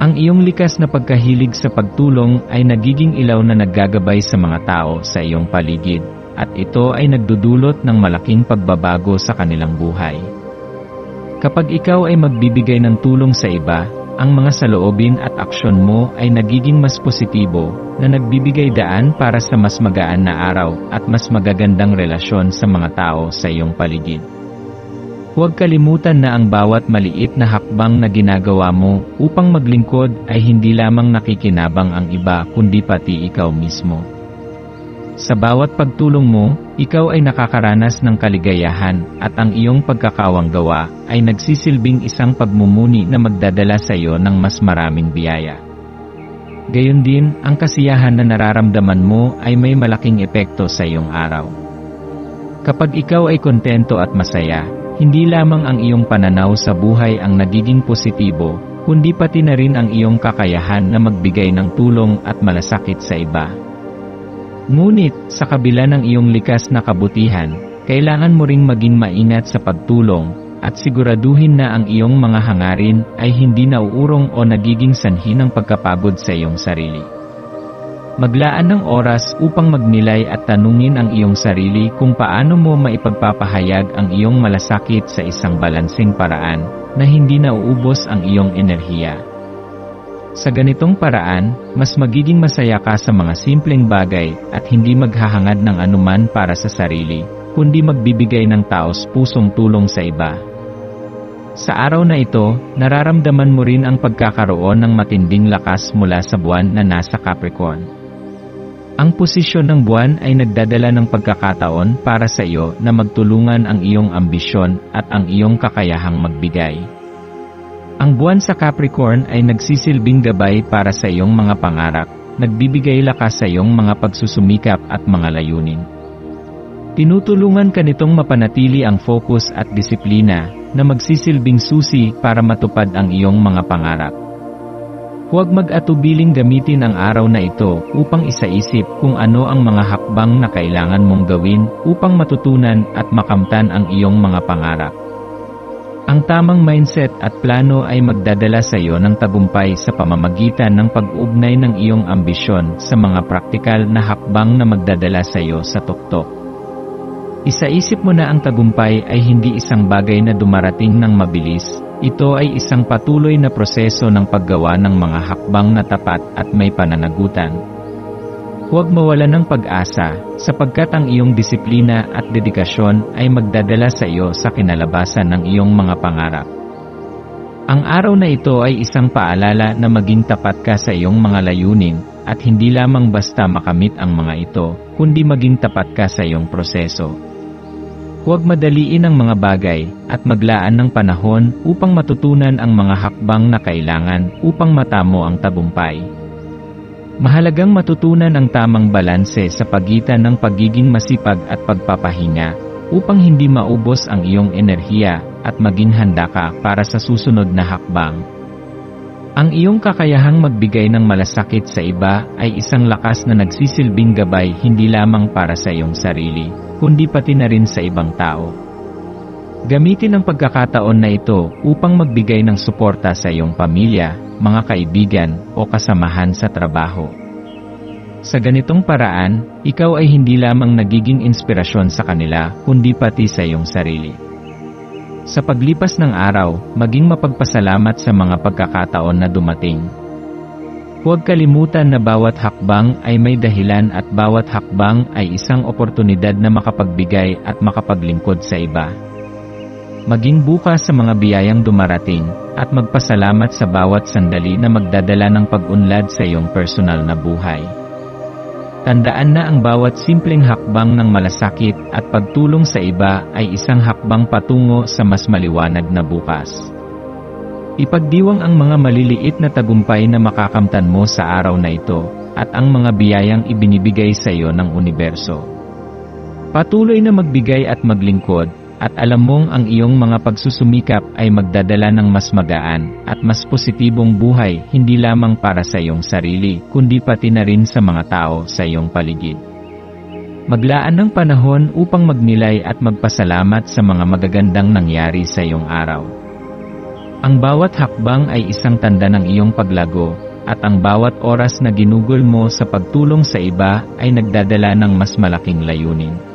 Ang iyong likas na pagkahilig sa pagtulong ay nagiging ilaw na naggagabay sa mga tao sa iyong paligid, at ito ay nagdudulot ng malaking pagbabago sa kanilang buhay. Kapag ikaw ay magbibigay ng tulong sa iba, ang mga saloobin at aksyon mo ay nagiging mas positibo, na nagbibigay daan para sa mas magaan na araw at mas magagandang relasyon sa mga tao sa iyong paligid. Huwag kalimutan na ang bawat maliit na hakbang na ginagawa mo upang maglingkod ay hindi lamang nakikinabang ang iba kundi pati ikaw mismo. Sa bawat pagtulong mo, ikaw ay nakakaranas ng kaligayahan at ang iyong pagkakawang gawa ay nagsisilbing isang pagmumuni na magdadala sa iyo ng mas maraming biyaya. Gayon din, ang kasiyahan na nararamdaman mo ay may malaking epekto sa iyong araw. Kapag ikaw ay kontento at masaya, hindi lamang ang iyong pananaw sa buhay ang nagiging positibo, kundi pati na rin ang iyong kakayahan na magbigay ng tulong at malasakit sa iba. Ngunit, sa kabila ng iyong likas na kabutihan, kailangan mo ring maging maingat sa pagtulong, at siguraduhin na ang iyong mga hangarin ay hindi nauurong o nagiging sanhi ng pagkapagod sa iyong sarili. Maglaan ng oras upang magnilay at tanungin ang iyong sarili kung paano mo maipagpapahayag ang iyong malasakit sa isang balanseng paraan na hindi nauubos ang iyong enerhiya. Sa ganitong paraan, mas magiging masaya ka sa mga simpleng bagay at hindi maghahangad ng anuman para sa sarili, kundi magbibigay ng taos-pusong tulong sa iba. Sa araw na ito, nararamdaman mo rin ang pagkakaroon ng matinding lakas mula sa buwan na nasa Capricorn. Ang posisyon ng buwan ay nagdadala ng pagkakataon para sa iyo na magtulungan ang iyong ambisyon at ang iyong kakayahang magbigay. Ang buwan sa Capricorn ay nagsisilbing gabay para sa iyong mga pangarap, nagbibigay lakas sa iyong mga pagsusumikap at mga layunin. Tinutulungan ka nitong mapanatili ang focus at disiplina na magsisilbing susi para matupad ang iyong mga pangarap. Huwag mag-atubiling gamitin ang araw na ito upang isaisip kung ano ang mga hakbang na kailangan mong gawin upang matutunan at makamtan ang iyong mga pangarap. Ang tamang mindset at plano ay magdadala sa iyo ng tagumpay sa pamamagitan ng pag-ugnay ng iyong ambisyon sa mga praktikal na hakbang na magdadala sa iyo sa tuktok. Isaisip mo na ang tagumpay ay hindi isang bagay na dumarating ng mabilis. Ito ay isang patuloy na proseso ng paggawa ng mga hakbang na tapat at may pananagutan. Huwag mawala ng pag-asa, sapagkat ang iyong disiplina at dedikasyon ay magdadala sa iyo sa kinalabasan ng iyong mga pangarap. Ang araw na ito ay isang paalala na maging tapat ka sa iyong mga layunin, at hindi lamang basta makamit ang mga ito, kundi maging tapat ka sa iyong proseso. Huwag madaliin ang mga bagay, at maglaan ng panahon upang matutunan ang mga hakbang na kailangan upang matamo ang tagumpay. Mahalagang matutunan ang tamang balanse sa pagitan ng pagiging masipag at pagpapahinga, upang hindi maubos ang iyong enerhiya at maging handa ka para sa susunod na hakbang. Ang iyong kakayahang magbigay ng malasakit sa iba ay isang lakas na nagsisilbing gabay hindi lamang para sa iyong sarili, kundi pati na rin sa ibang tao. Gamitin ang pagkakataon na ito upang magbigay ng suporta sa iyong pamilya, mga kaibigan, o kasamahan sa trabaho. Sa ganitong paraan, ikaw ay hindi lamang nagiging inspirasyon sa kanila, kundi pati sa iyong sarili. Sa paglipas ng araw, maging mapagpasalamat sa mga pagkakataon na dumating. Huwag kalimutan na bawat hakbang ay may dahilan at bawat hakbang ay isang oportunidad na makapagbigay at makapaglingkod sa iba. Maging bukas sa mga biyayang dumarating, at magpasalamat sa bawat sandali na magdadala ng pag-unlad sa iyong personal na buhay. Tandaan na ang bawat simpleng hakbang ng malasakit at pagtulong sa iba ay isang hakbang patungo sa mas maliwanag na bukas. Ipagdiwang ang mga maliliit na tagumpay na makakamtan mo sa araw na ito, at ang mga biyayang ibinibigay sa iyo ng universo. Patuloy na magbigay at maglingkod, at alam mong ang iyong mga pagsusumikap ay magdadala ng mas magaan at mas positibong buhay hindi lamang para sa iyong sarili, kundi pati na rin sa mga tao sa iyong paligid. Maglaan ng panahon upang magnilay at magpasalamat sa mga magagandang nangyari sa iyong araw. Ang bawat hakbang ay isang tanda ng iyong paglago, at ang bawat oras na ginugol mo sa pagtulong sa iba ay nagdadala ng mas malaking layunin.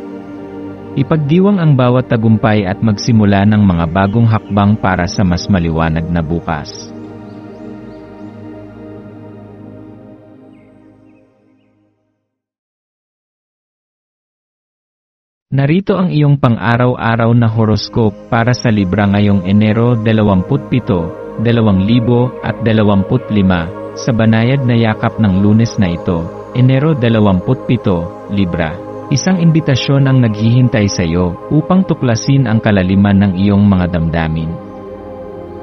Ipagdiwang ang bawat tagumpay at magsimula ng mga bagong hakbang para sa mas maliwanag na bukas. Narito ang iyong pang-araw-araw na horoscope para sa Libra ngayong Enero 27, 2025 sa banayad na yakap ng Lunes na ito, Enero 27, Libra. Isang imbitasyon ang naghihintay sa iyo upang tuklasin ang kalaliman ng iyong mga damdamin.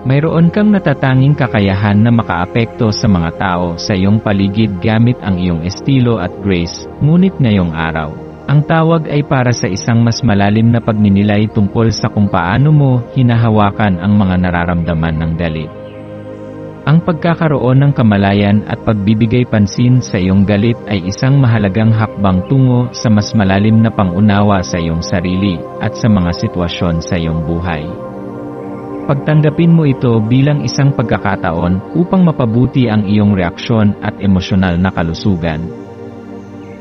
Mayroon kang natatanging kakayahan na makaapekto sa mga tao sa iyong paligid gamit ang iyong estilo at grace, ngunit ngayong araw, ang tawag ay para sa isang mas malalim na pagninilay tungkol sa kung paano mo hinahawakan ang mga nararamdaman ng galit. Ang pagkakaroon ng kamalayan at pagbibigay pansin sa iyong galit ay isang mahalagang hakbang tungo sa mas malalim na pangunawa sa iyong sarili at sa mga sitwasyon sa iyong buhay. Pagtanggapin mo ito bilang isang pagkakataon upang mapabuti ang iyong reaksyon at emosyonal na kalusugan.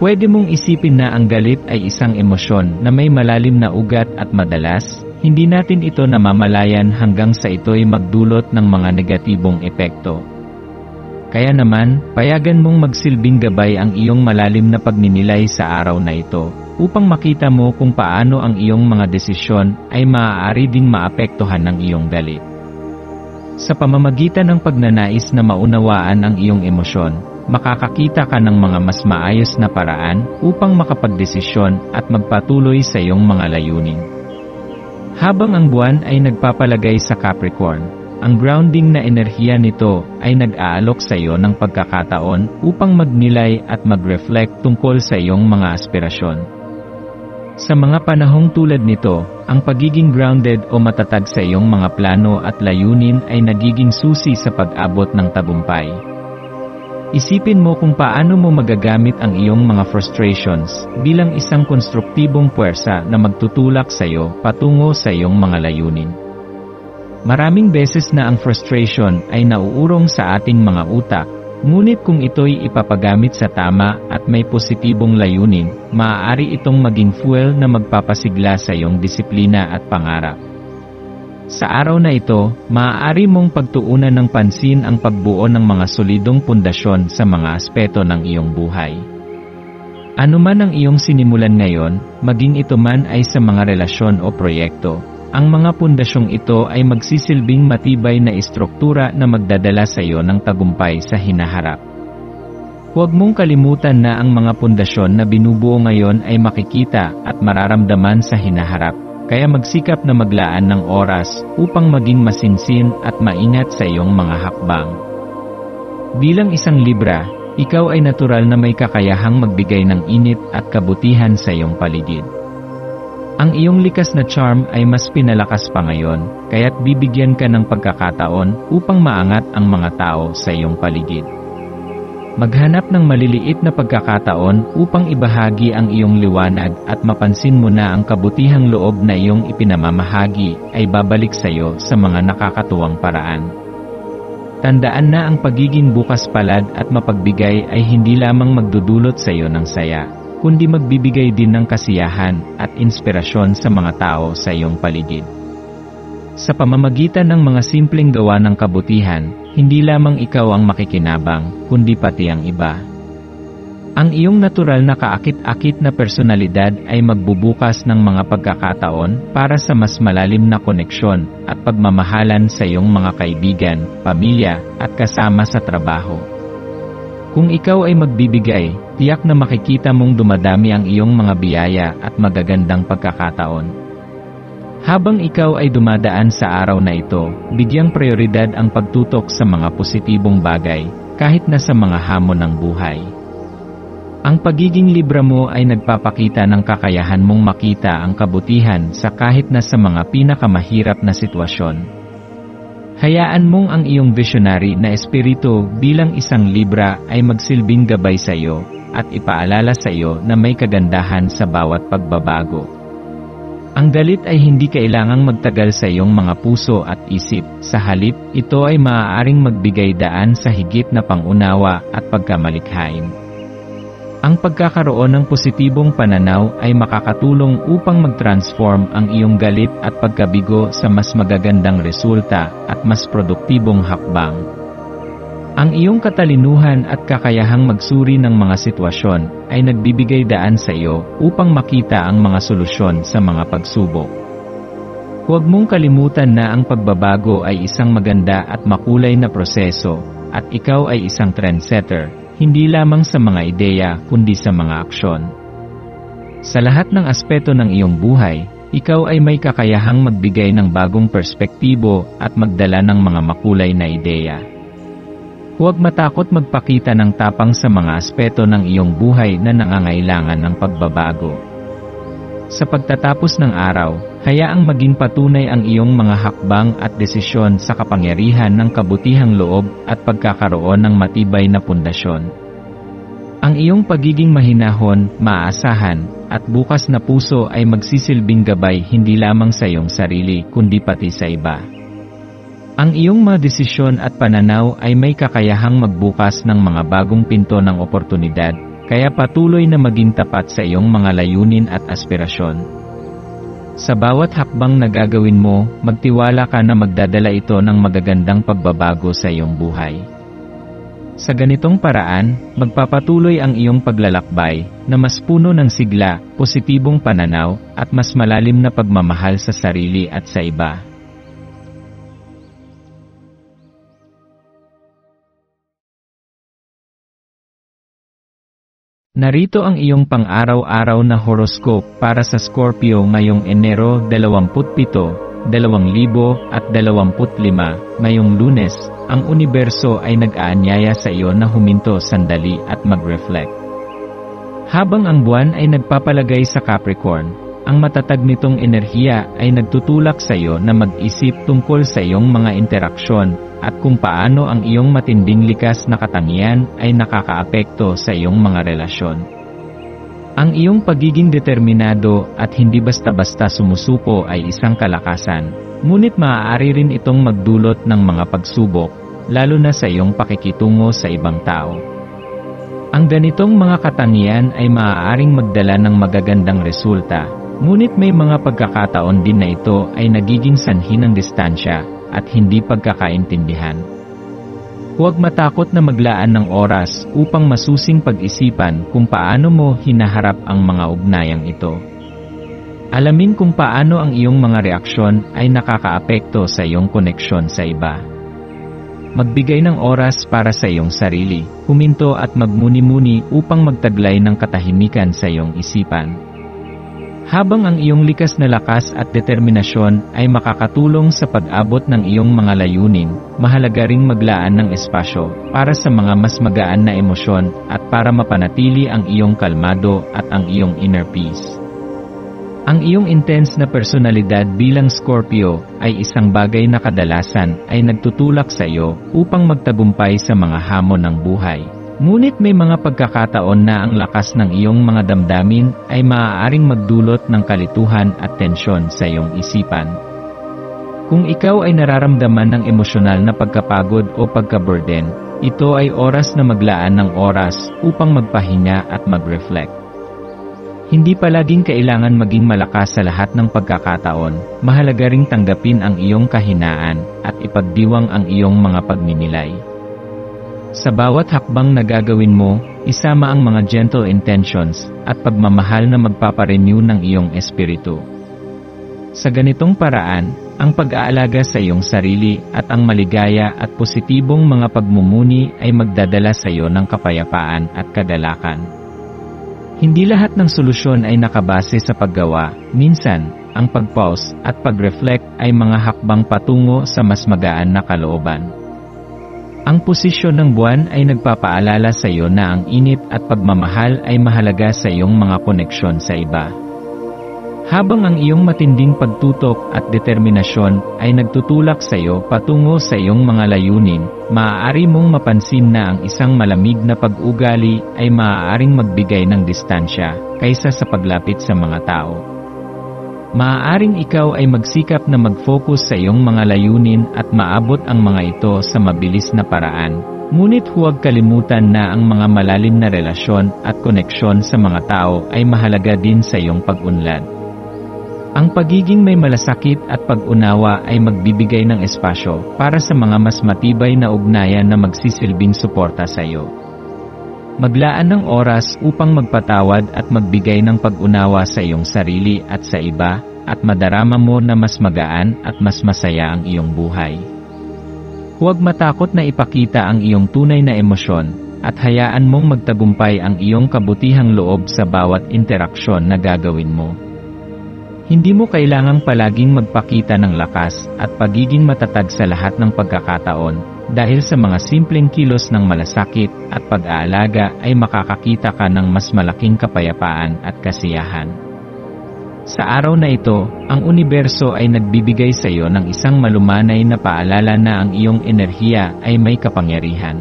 Pwede mong isipin na ang galit ay isang emosyon na may malalim na ugat at madalas, hindi natin ito namamalayan hanggang sa ito'y magdulot ng mga negatibong epekto. Kaya naman, payagan mong magsilbing gabay ang iyong malalim na pagninilay sa araw na ito, upang makita mo kung paano ang iyong mga desisyon ay maaari ding maapektuhan ng iyong galit. Sa pamamagitan ng pagnanais na maunawaan ang iyong emosyon, makakakita ka ng mga mas maayos na paraan upang makapagdesisyon at magpatuloy sa iyong mga layunin. Habang ang buwan ay nagpapalagay sa Capricorn, ang grounding na enerhiya nito ay nag-aalok sa iyo ng pagkakataon upang magnilay at mag-reflect tungkol sa iyong mga aspirasyon. Sa mga panahong tulad nito, ang pagiging grounded o matatag sa iyong mga plano at layunin ay nagiging susi sa pag-abot ng tagumpay. Isipin mo kung paano mo magagamit ang iyong mga frustrations bilang isang konstruktibong puwersa na magtutulak sa iyo patungo sa iyong mga layunin. Maraming beses na ang frustration ay nauurong sa ating mga utak, ngunit kung ito'y ipapagamit sa tama at may positibong layunin, maaari itong maging fuel na magpapasigla sa iyong disiplina at pangarap. Sa araw na ito, maaari mong pagtuunan ng pansin ang pagbuo ng mga solidong pundasyon sa mga aspeto ng iyong buhay. Ano man ang iyong sinimulan ngayon, maging ito man ay sa mga relasyon o proyekto, ang mga pundasyong ito ay magsisilbing matibay na istruktura na magdadala sa iyo ng tagumpay sa hinaharap. Huwag mong kalimutan na ang mga pundasyon na binubuo ngayon ay makikita at mararamdaman sa hinaharap. Kaya magsikap na maglaan ng oras upang maging masinsin at maingat sa iyong mga hakbang. Bilang isang Libra, ikaw ay natural na may kakayahang magbigay ng init at kabutihan sa iyong paligid. Ang iyong likas na charm ay mas pinalakas pa ngayon, kaya't bibigyan ka ng pagkakataon upang maangat ang mga tao sa iyong paligid. Maghanap ng maliliit na pagkakataon upang ibahagi ang iyong liwanag at mapansin mo na ang kabutihang loob na iyong ipinamamahagi ay babalik sa iyo sa mga nakakatuwang paraan. Tandaan na ang pagiging bukas palad at mapagbigay ay hindi lamang magdudulot sa iyo ng saya, kundi magbibigay din ng kasiyahan at inspirasyon sa mga tao sa iyong paligid. Sa pamamagitan ng mga simpleng gawa ng kabutihan, hindi lamang ikaw ang makikinabang, kundi pati ang iba. Ang iyong natural na kaakit-akit na personalidad ay magbubukas ng mga pagkakataon para sa mas malalim na koneksyon at pagmamahalan sa iyong mga kaibigan, pamilya, at kasama sa trabaho. Kung ikaw ay magbibigay, tiyak na makikita mong dumadami ang iyong mga biyaya at magagandang pagkakataon. Habang ikaw ay dumadaan sa araw na ito, bigyang prioridad ang pagtutok sa mga positibong bagay, kahit na sa mga hamon ng buhay. Ang pagiging Libra mo ay nagpapakita ng kakayahan mong makita ang kabutihan sa kahit na sa mga pinakamahirap na sitwasyon. Hayaan mong ang iyong visionary na espiritu bilang isang Libra ay magsilbing gabay sa iyo at ipaalala sa iyo na may kagandahan sa bawat pagbabago. Ang galit ay hindi kailangang magtagal sa iyong mga puso at isip, sa halip, ito ay maaaring magbigay daan sa higit na pangunawa at pagkamalikhain. Ang pagkakaroon ng positibong pananaw ay makakatulong upang mag-transform ang iyong galit at pagkabigo sa mas magagandang resulta at mas produktibong hakbang. Ang iyong katalinuhan at kakayahang magsuri ng mga sitwasyon ay nagbibigay daan sa iyo upang makita ang mga solusyon sa mga pagsubok. Huwag mong kalimutan na ang pagbabago ay isang maganda at makulay na proseso, at ikaw ay isang trendsetter, hindi lamang sa mga ideya kundi sa mga aksyon. Sa lahat ng aspeto ng iyong buhay, ikaw ay may kakayahang magbigay ng bagong perspektibo at magdala ng mga makulay na ideya. Huwag matakot magpakita ng tapang sa mga aspeto ng iyong buhay na nangangailangan ng pagbabago. Sa pagtatapos ng araw, hayaang maging patunay ang iyong mga hakbang at desisyon sa kapangyarihan ng kabutihang loob at pagkakaroon ng matibay na pundasyon. Ang iyong pagiging mahinahon, maaasahan, at bukas na puso ay magsisilbing gabay hindi lamang sa iyong sarili kundi pati sa iba. Ang iyong mga desisyon at pananaw ay may kakayahang magbukas ng mga bagong pinto ng oportunidad, kaya patuloy na maging tapat sa iyong mga layunin at aspirasyon. Sa bawat hakbang na gagawin mo, magtiwala ka na magdadala ito ng magagandang pagbabago sa iyong buhay. Sa ganitong paraan, magpapatuloy ang iyong paglalakbay, na mas puno ng sigla, positibong pananaw, at mas malalim na pagmamahal sa sarili at sa iba. Narito ang iyong pang-araw-araw na horoscope para sa Scorpio ngayong Enero 27, 2025, ngayong Lunes. Ang universo ay nag-aanyaya sa iyo na huminto sandali at mag-reflect. Habang ang buwan ay nagpapalagay sa Capricorn, ang matatag nitong enerhiya ay nagtutulak sa iyo na mag-isip tungkol sa iyong mga interaksyon at kung paano ang iyong matinding likas na katangian ay nakakaapekto sa iyong mga relasyon. Ang iyong pagiging determinado at hindi basta-basta sumusuko ay isang kalakasan, ngunit maaari rin itong magdulot ng mga pagsubok, lalo na sa iyong pakikitungo sa ibang tao. Ang ganitong mga katangian ay maaaring magdala ng magagandang resulta, ngunit may mga pagkakataon din na ito ay nagiging sanhi ng distansya at hindi pagkakaintindihan. Huwag matakot na maglaan ng oras upang masusing pag-isipan kung paano mo hinaharap ang mga ugnayang ito. Alamin kung paano ang iyong mga reaksyon ay nakakaapekto sa iyong koneksyon sa iba. Magbigay ng oras para sa iyong sarili, huminto at magmuni-muni upang magtaglay ng katahimikan sa iyong isipan. Habang ang iyong likas na lakas at determinasyon ay makakatulong sa pag-abot ng iyong mga layunin, mahalaga ring maglaan ng espasyo para sa mga mas magaan na emosyon at para mapanatili ang iyong kalmado at ang iyong inner peace. Ang iyong intense na personalidad bilang Scorpio ay isang bagay na kadalasan ay nagtutulak sa iyo upang magtagumpay sa mga hamon ng buhay. Ngunit may mga pagkakataon na ang lakas ng iyong mga damdamin ay maaaring magdulot ng kalituhan at tensyon sa iyong isipan. Kung ikaw ay nararamdaman ng emosyonal na pagkapagod o pagkaburden, ito ay oras na maglaan ng oras upang magpahinga at mag-reflect. Hindi palaging kailangan maging malakas sa lahat ng pagkakataon, mahalaga ring tanggapin ang iyong kahinaan at ipagdiwang ang iyong mga pagninilay. Sa bawat hakbang na gagawin mo, isama ang mga gentle intentions at pagmamahal na magpaparenew ng iyong espiritu. Sa ganitong paraan, ang pag-aalaga sa iyong sarili at ang maligaya at positibong mga pagmumuni ay magdadala sa iyo ng kapayapaan at kagalakan. Hindi lahat ng solusyon ay nakabase sa paggawa, minsan, ang pag-pause at pag-reflect ay mga hakbang patungo sa mas magaan na kalooban. Ang posisyon ng buwan ay nagpapaalala sa iyo na ang init at pagmamahal ay mahalaga sa iyong mga koneksyon sa iba. Habang ang iyong matinding pagtutok at determinasyon ay nagtutulak sa iyo patungo sa iyong mga layunin, maaari mong mapansin na ang isang malamig na pag-ugali ay maaaring magbigay ng distansya kaysa sa paglapit sa mga tao. Maaaring ikaw ay magsikap na mag-focus sa iyong mga layunin at maabot ang mga ito sa mabilis na paraan. Ngunit huwag kalimutan na ang mga malalim na relasyon at koneksyon sa mga tao ay mahalaga din sa iyong pag-unlad. Ang pagiging may malasakit at pag-unawa ay magbibigay ng espasyo para sa mga mas matibay na ugnayan na magsisilbing suporta sa iyo. Maglaan ng oras upang magpatawad at magbigay ng pag-unawa sa iyong sarili at sa iba, at madarama mo na mas magaan at mas masaya ang iyong buhay. Huwag matakot na ipakita ang iyong tunay na emosyon, at hayaan mong magtagumpay ang iyong kabutihang loob sa bawat interaksyon na gagawin mo. Hindi mo kailangang palaging magpakita ng lakas at pagiging matatag sa lahat ng pagkakataon, dahil sa mga simpleng kilos ng malasakit at pag-aalaga ay makakakita ka ng mas malaking kapayapaan at kasiyahan. Sa araw na ito, ang universo ay nagbibigay sa iyo ng isang malumanay na paalala na ang iyong enerhiya ay may kapangyarihan.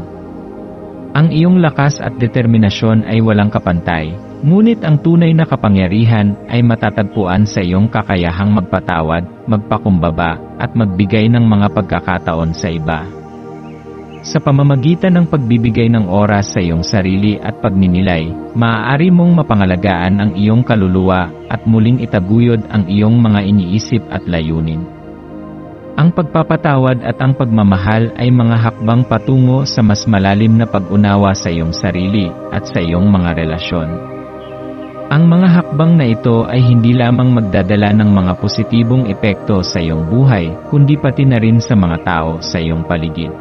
Ang iyong lakas at determinasyon ay walang kapantay, ngunit ang tunay na kapangyarihan ay matatagpuan sa iyong kakayahang magpatawad, magpakumbaba, at magbigay ng mga pagkakataon sa iba. Sa pamamagitan ng pagbibigay ng oras sa iyong sarili at pagninilay, maaari mong mapangalagaan ang iyong kaluluwa at muling itaguyod ang iyong mga iniisip at layunin. Ang pagpapatawad at ang pagmamahal ay mga hakbang patungo sa mas malalim na pag-unawa sa iyong sarili at sa iyong mga relasyon. Ang mga hakbang na ito ay hindi lamang magdadala ng mga positibong epekto sa iyong buhay, kundi pati na rin sa mga tao sa iyong paligid.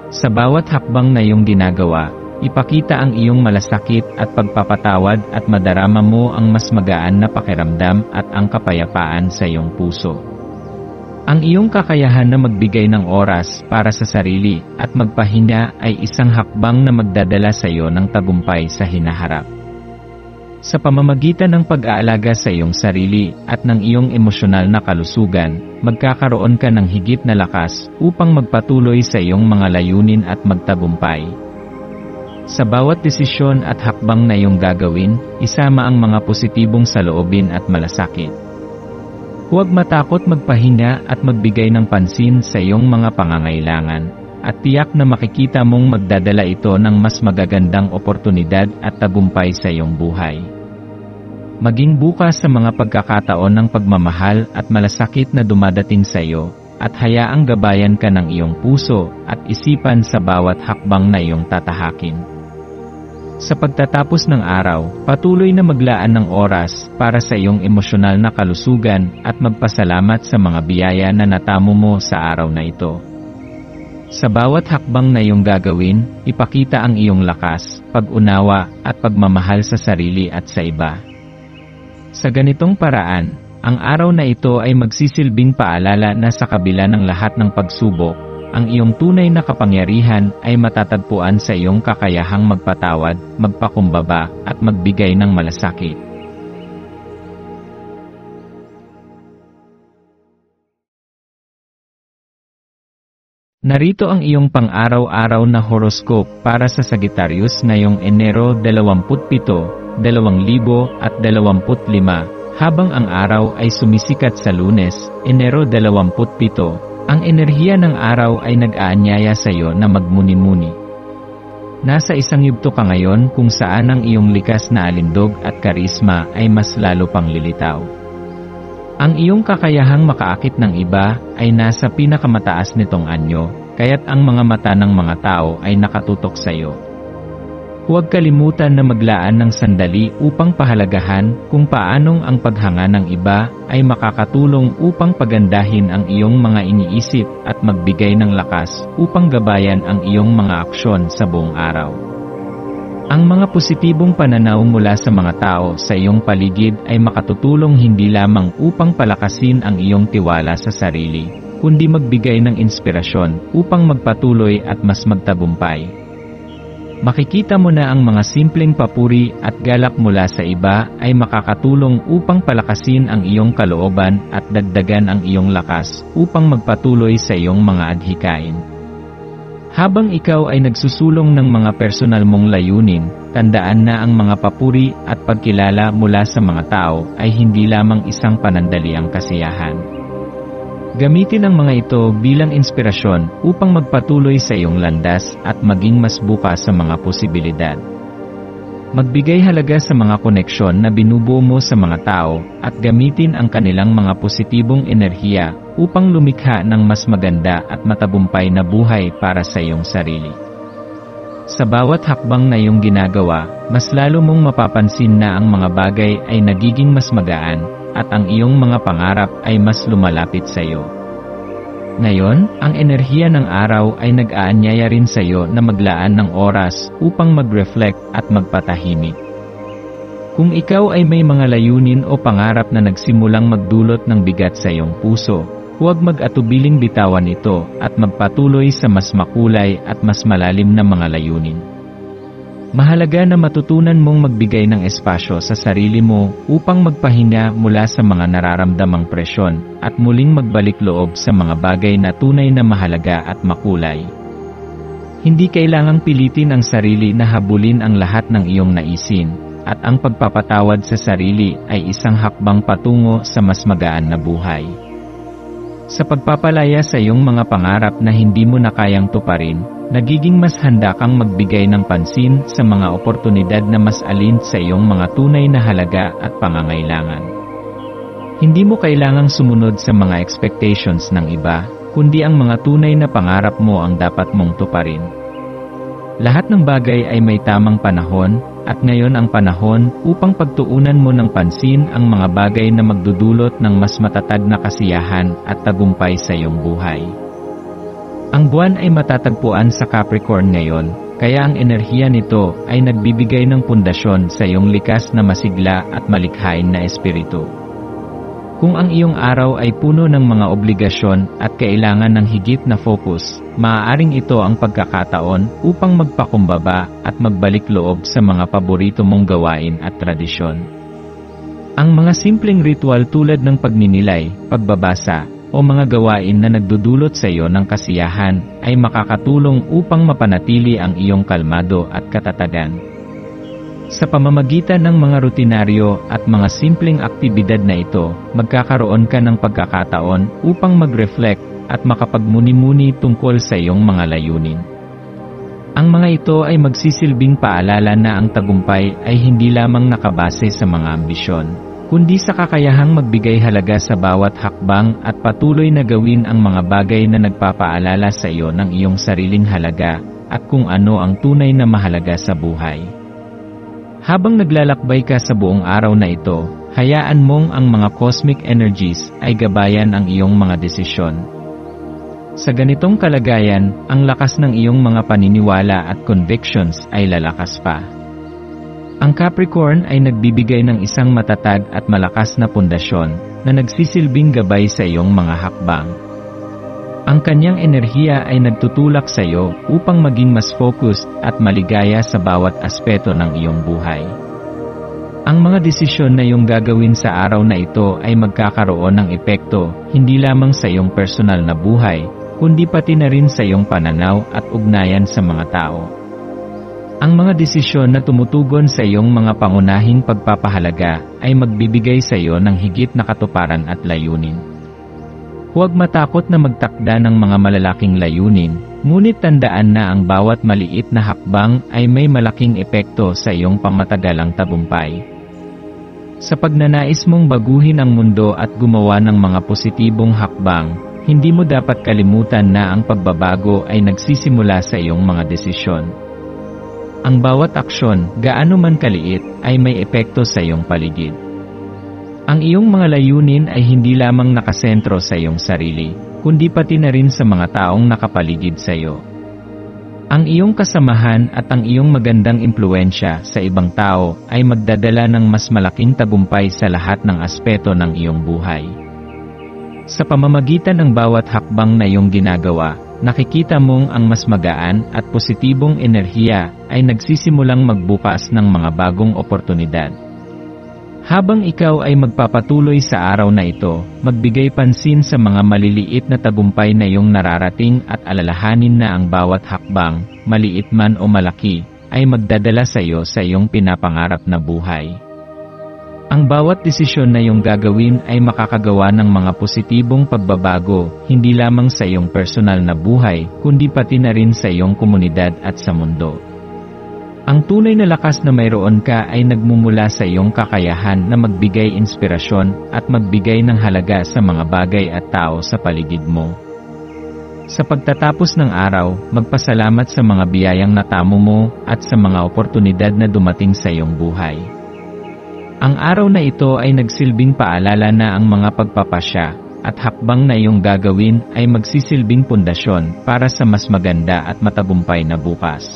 Sa bawat hakbang na iyong ginagawa, ipakita ang iyong malasakit at pagpapatawad at madarama mo ang mas magaan na pakiramdam at ang kapayapaan sa iyong puso. Ang iyong kakayahan na magbigay ng oras para sa sarili at magpahinga ay isang hakbang na magdadala sa iyo ng tagumpay sa hinaharap. Sa pamamagitan ng pag-aalaga sa iyong sarili at ng iyong emosyonal na kalusugan, magkakaroon ka ng higit na lakas upang magpatuloy sa iyong mga layunin at magtagumpay. Sa bawat desisyon at hakbang na iyong gagawin, isama ang mga positibong saloobin at malasakit. Huwag matakot magpahinga at magbigay ng pansin sa iyong mga pangangailangan, at tiyak na makikita mong magdadala ito ng mas magagandang oportunidad at tagumpay sa iyong buhay. Maging bukas sa mga pagkakataon ng pagmamahal at malasakit na dumadating sa iyo, at hayaang gabayan ka ng iyong puso at isipan sa bawat hakbang na iyong tatahakin. Sa pagtatapos ng araw, patuloy na maglaan ng oras para sa iyong emosyonal na kalusugan at magpasalamat sa mga biyaya na natamo mo sa araw na ito. Sa bawat hakbang na iyong gagawin, ipakita ang iyong lakas, pag-unawa, at pagmamahal sa sarili at sa iba. Sa ganitong paraan, ang araw na ito ay magsisilbing paalala na sa kabila ng lahat ng pagsubok, ang iyong tunay na kapangyarihan ay matatagpuan sa iyong kakayahang magpatawad, magpakumbaba, at magbigay ng malasakit. Narito ang iyong pang-araw-araw na horoscope para sa Sagittarius ngayong Enero 27, 2025, habang ang araw ay sumisikat sa Lunes, Enero 27, ang enerhiya ng araw ay nag-aanyaya sa iyo na magmuni-muni. Nasa isang yugto ka ngayon kung saan ang iyong likas na alindog at karisma ay mas lalo pang lilitaw. Ang iyong kakayahang makaakit ng iba ay nasa pinakamataas nitong anyo, kaya't ang mga mata ng mga tao ay nakatutok sa iyo. Huwag kalimutan na maglaan ng sandali upang pahalagahan kung paanong ang paghanga ng iba ay makakatulong upang pagandahin ang iyong mga iniisip at magbigay ng lakas upang gabayan ang iyong mga aksyon sa buong araw. Ang mga positibong pananaw mula sa mga tao sa iyong paligid ay makatutulong hindi lamang upang palakasin ang iyong tiwala sa sarili, kundi magbigay ng inspirasyon upang magpatuloy at mas magtagumpay. Makikita mo na ang mga simpleng papuri at galak mula sa iba ay makakatulong upang palakasin ang iyong kalooban at dagdagan ang iyong lakas upang magpatuloy sa iyong mga adhikain. Habang ikaw ay nagsusulong ng mga personal mong layunin, tandaan na ang mga papuri at pagkilala mula sa mga tao ay hindi lamang isang panandaliang kasiyahan. Gamitin ang mga ito bilang inspirasyon upang magpatuloy sa iyong landas at maging mas bukas sa mga posibilidad. Magbigay halaga sa mga koneksyon na binubuo mo sa mga tao at gamitin ang kanilang mga positibong enerhiya upang lumikha ng mas maganda at matagumpay na buhay para sa iyong sarili. Sa bawat hakbang na iyong ginagawa, mas lalo mong mapapansin na ang mga bagay ay nagiging mas magaan at ang iyong mga pangarap ay mas lumalapit sa iyo. Ngayon, ang enerhiya ng araw ay nag-aanyaya rin sa iyo na maglaan ng oras upang mag-reflect at magpatahimik. Kung ikaw ay may mga layunin o pangarap na nagsimulang magdulot ng bigat sa iyong puso, huwag mag-atubiling bitawan ito at magpatuloy sa mas makulay at mas malalim na mga layunin. Mahalaga na matutunan mong magbigay ng espasyo sa sarili mo upang magpahinga mula sa mga nararamdamang presyon at muling magbalik loob sa mga bagay na tunay na mahalaga at makulay. Hindi kailangang pilitin ang sarili na habulin ang lahat ng iyong naisin, at ang pagpapatawad sa sarili ay isang hakbang patungo sa mas magaan na buhay. Sa pagpapalaya sa iyong mga pangarap na hindi mo na kayang tuparin, nagiging mas handa kang magbigay ng pansin sa mga oportunidad na mas alin sa iyong mga tunay na halaga at pangangailangan. Hindi mo kailangang sumunod sa mga expectations ng iba, kundi ang mga tunay na pangarap mo ang dapat mong tuparin. Lahat ng bagay ay may tamang panahon, at ngayon ang panahon upang pagtuunan mo ng pansin ang mga bagay na magdudulot ng mas matatag na kasiyahan at tagumpay sa iyong buhay. Ang buwan ay matatagpuan sa Capricorn ngayon, kaya ang enerhiya nito ay nagbibigay ng pundasyon sa iyong likas na masigla at malikhain na espiritu. Kung ang iyong araw ay puno ng mga obligasyon at kailangan ng higit na focus, maaaring ito ang pagkakataon upang magpakumbaba at magbalik loob sa mga paborito mong gawain at tradisyon. Ang mga simpleng ritual tulad ng pagninilay, pagbabasa, o mga gawain na nagdudulot sa iyo ng kasiyahan ay makakatulong upang mapanatili ang iyong kalmado at katatagan. Sa pamamagitan ng mga rutinaryo at mga simpleng aktibidad na ito, magkakaroon ka ng pagkakataon upang mag-reflect at makapagmuni-muni tungkol sa iyong mga layunin. Ang mga ito ay magsisilbing paalala na ang tagumpay ay hindi lamang nakabase sa mga ambisyon, kundi sa kakayahang magbigay halaga sa bawat hakbang at patuloy na gawin ang mga bagay na nagpapaalala sa iyo ng iyong sariling halaga at kung ano ang tunay na mahalaga sa buhay. Habang naglalakbay ka sa buong araw na ito, hayaan mong ang mga cosmic energies ay gabayan ang iyong mga desisyon. Sa ganitong kalagayan, ang lakas ng iyong mga paniniwala at convictions ay lalakas pa. Ang Capricorn ay nagbibigay ng isang matatag at malakas na pundasyon na nagsisilbing gabay sa iyong mga hakbang. Ang kanyang enerhiya ay nagtutulak sa iyo upang maging mas focused at maligaya sa bawat aspeto ng iyong buhay. Ang mga desisyon na iyong gagawin sa araw na ito ay magkakaroon ng epekto hindi lamang sa iyong personal na buhay, kundi pati na rin sa iyong pananaw at ugnayan sa mga tao. Ang mga desisyon na tumutugon sa iyong mga pangunahing pagpapahalaga ay magbibigay sa iyo ng higit na katuparan at layunin. Huwag matakot na magtakda ng mga malalaking layunin, ngunit tandaan na ang bawat maliit na hakbang ay may malaking epekto sa iyong pangmatagalang tagumpay. Sa pagnanais mong baguhin ang mundo at gumawa ng mga positibong hakbang, hindi mo dapat kalimutan na ang pagbabago ay nagsisimula sa iyong mga desisyon. Ang bawat aksyon, gaano man kaliit, ay may epekto sa iyong paligid. Ang iyong mga layunin ay hindi lamang nakasentro sa iyong sarili, kundi pati na rin sa mga taong nakapaligid sa iyo. Ang iyong kasamahan at ang iyong magandang impluwensya sa ibang tao ay magdadala ng mas malaking tagumpay sa lahat ng aspeto ng iyong buhay. Sa pamamagitan ng bawat hakbang na iyong ginagawa, nakikita mong ang mas magaan at positibong enerhiya ay nagsisimulang magbukas ng mga bagong oportunidad. Habang ikaw ay magpapatuloy sa araw na ito, magbigay pansin sa mga maliliit na tagumpay na iyong nararating at alalahanin na ang bawat hakbang, maliit man o malaki, ay magdadala sa iyo sa iyong pinapangarap na buhay. Ang bawat desisyon na iyong gagawin ay makakagawa ng mga positibong pagbabago, hindi lamang sa iyong personal na buhay, kundi pati na rin sa iyong komunidad at sa mundo. Ang tunay na lakas na mayroon ka ay nagmumula sa iyong kakayahan na magbigay inspirasyon at magbigay ng halaga sa mga bagay at tao sa paligid mo. Sa pagtatapos ng araw, magpasalamat sa mga biyayang natamo mo at sa mga oportunidad na dumating sa iyong buhay. Ang araw na ito ay nagsilbing paalala na ang mga pagpapasya at hakbang na iyong gagawin ay magsisilbing pundasyon para sa mas maganda at matagumpay na bukas.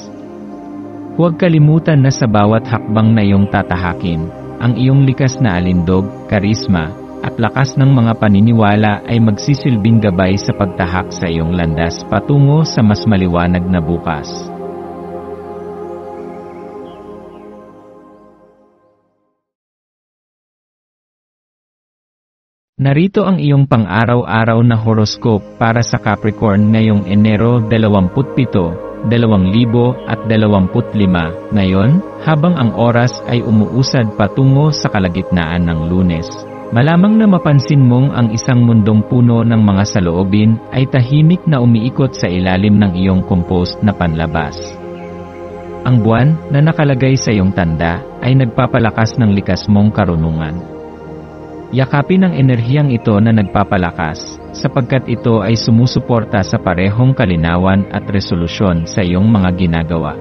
Huwag kalimutan na sa bawat hakbang na iyong tatahakin, ang iyong likas na alindog, karisma, at lakas ng mga paniniwala ay magsisilbing gabay sa pagtahak sa iyong landas patungo sa mas maliwanag na bukas. Narito ang iyong pang-araw-araw na horoscope para sa Capricorn ngayong Enero 27, 2025. Ngayon, habang ang oras ay umuusad patungo sa kalagitnaan ng Lunes, malamang na mapansin mong ang isang mundong puno ng mga saloobin ay tahimik na umiikot sa ilalim ng iyong compost na panlabas. Ang buwan na nakalagay sa iyong tanda ay nagpapalakas ng likas mong karunungan. Yakapin ang enerhiyang ito na nagpapalakas, sapagkat ito ay sumusuporta sa parehong kalinawan at resolusyon sa iyong mga ginagawa.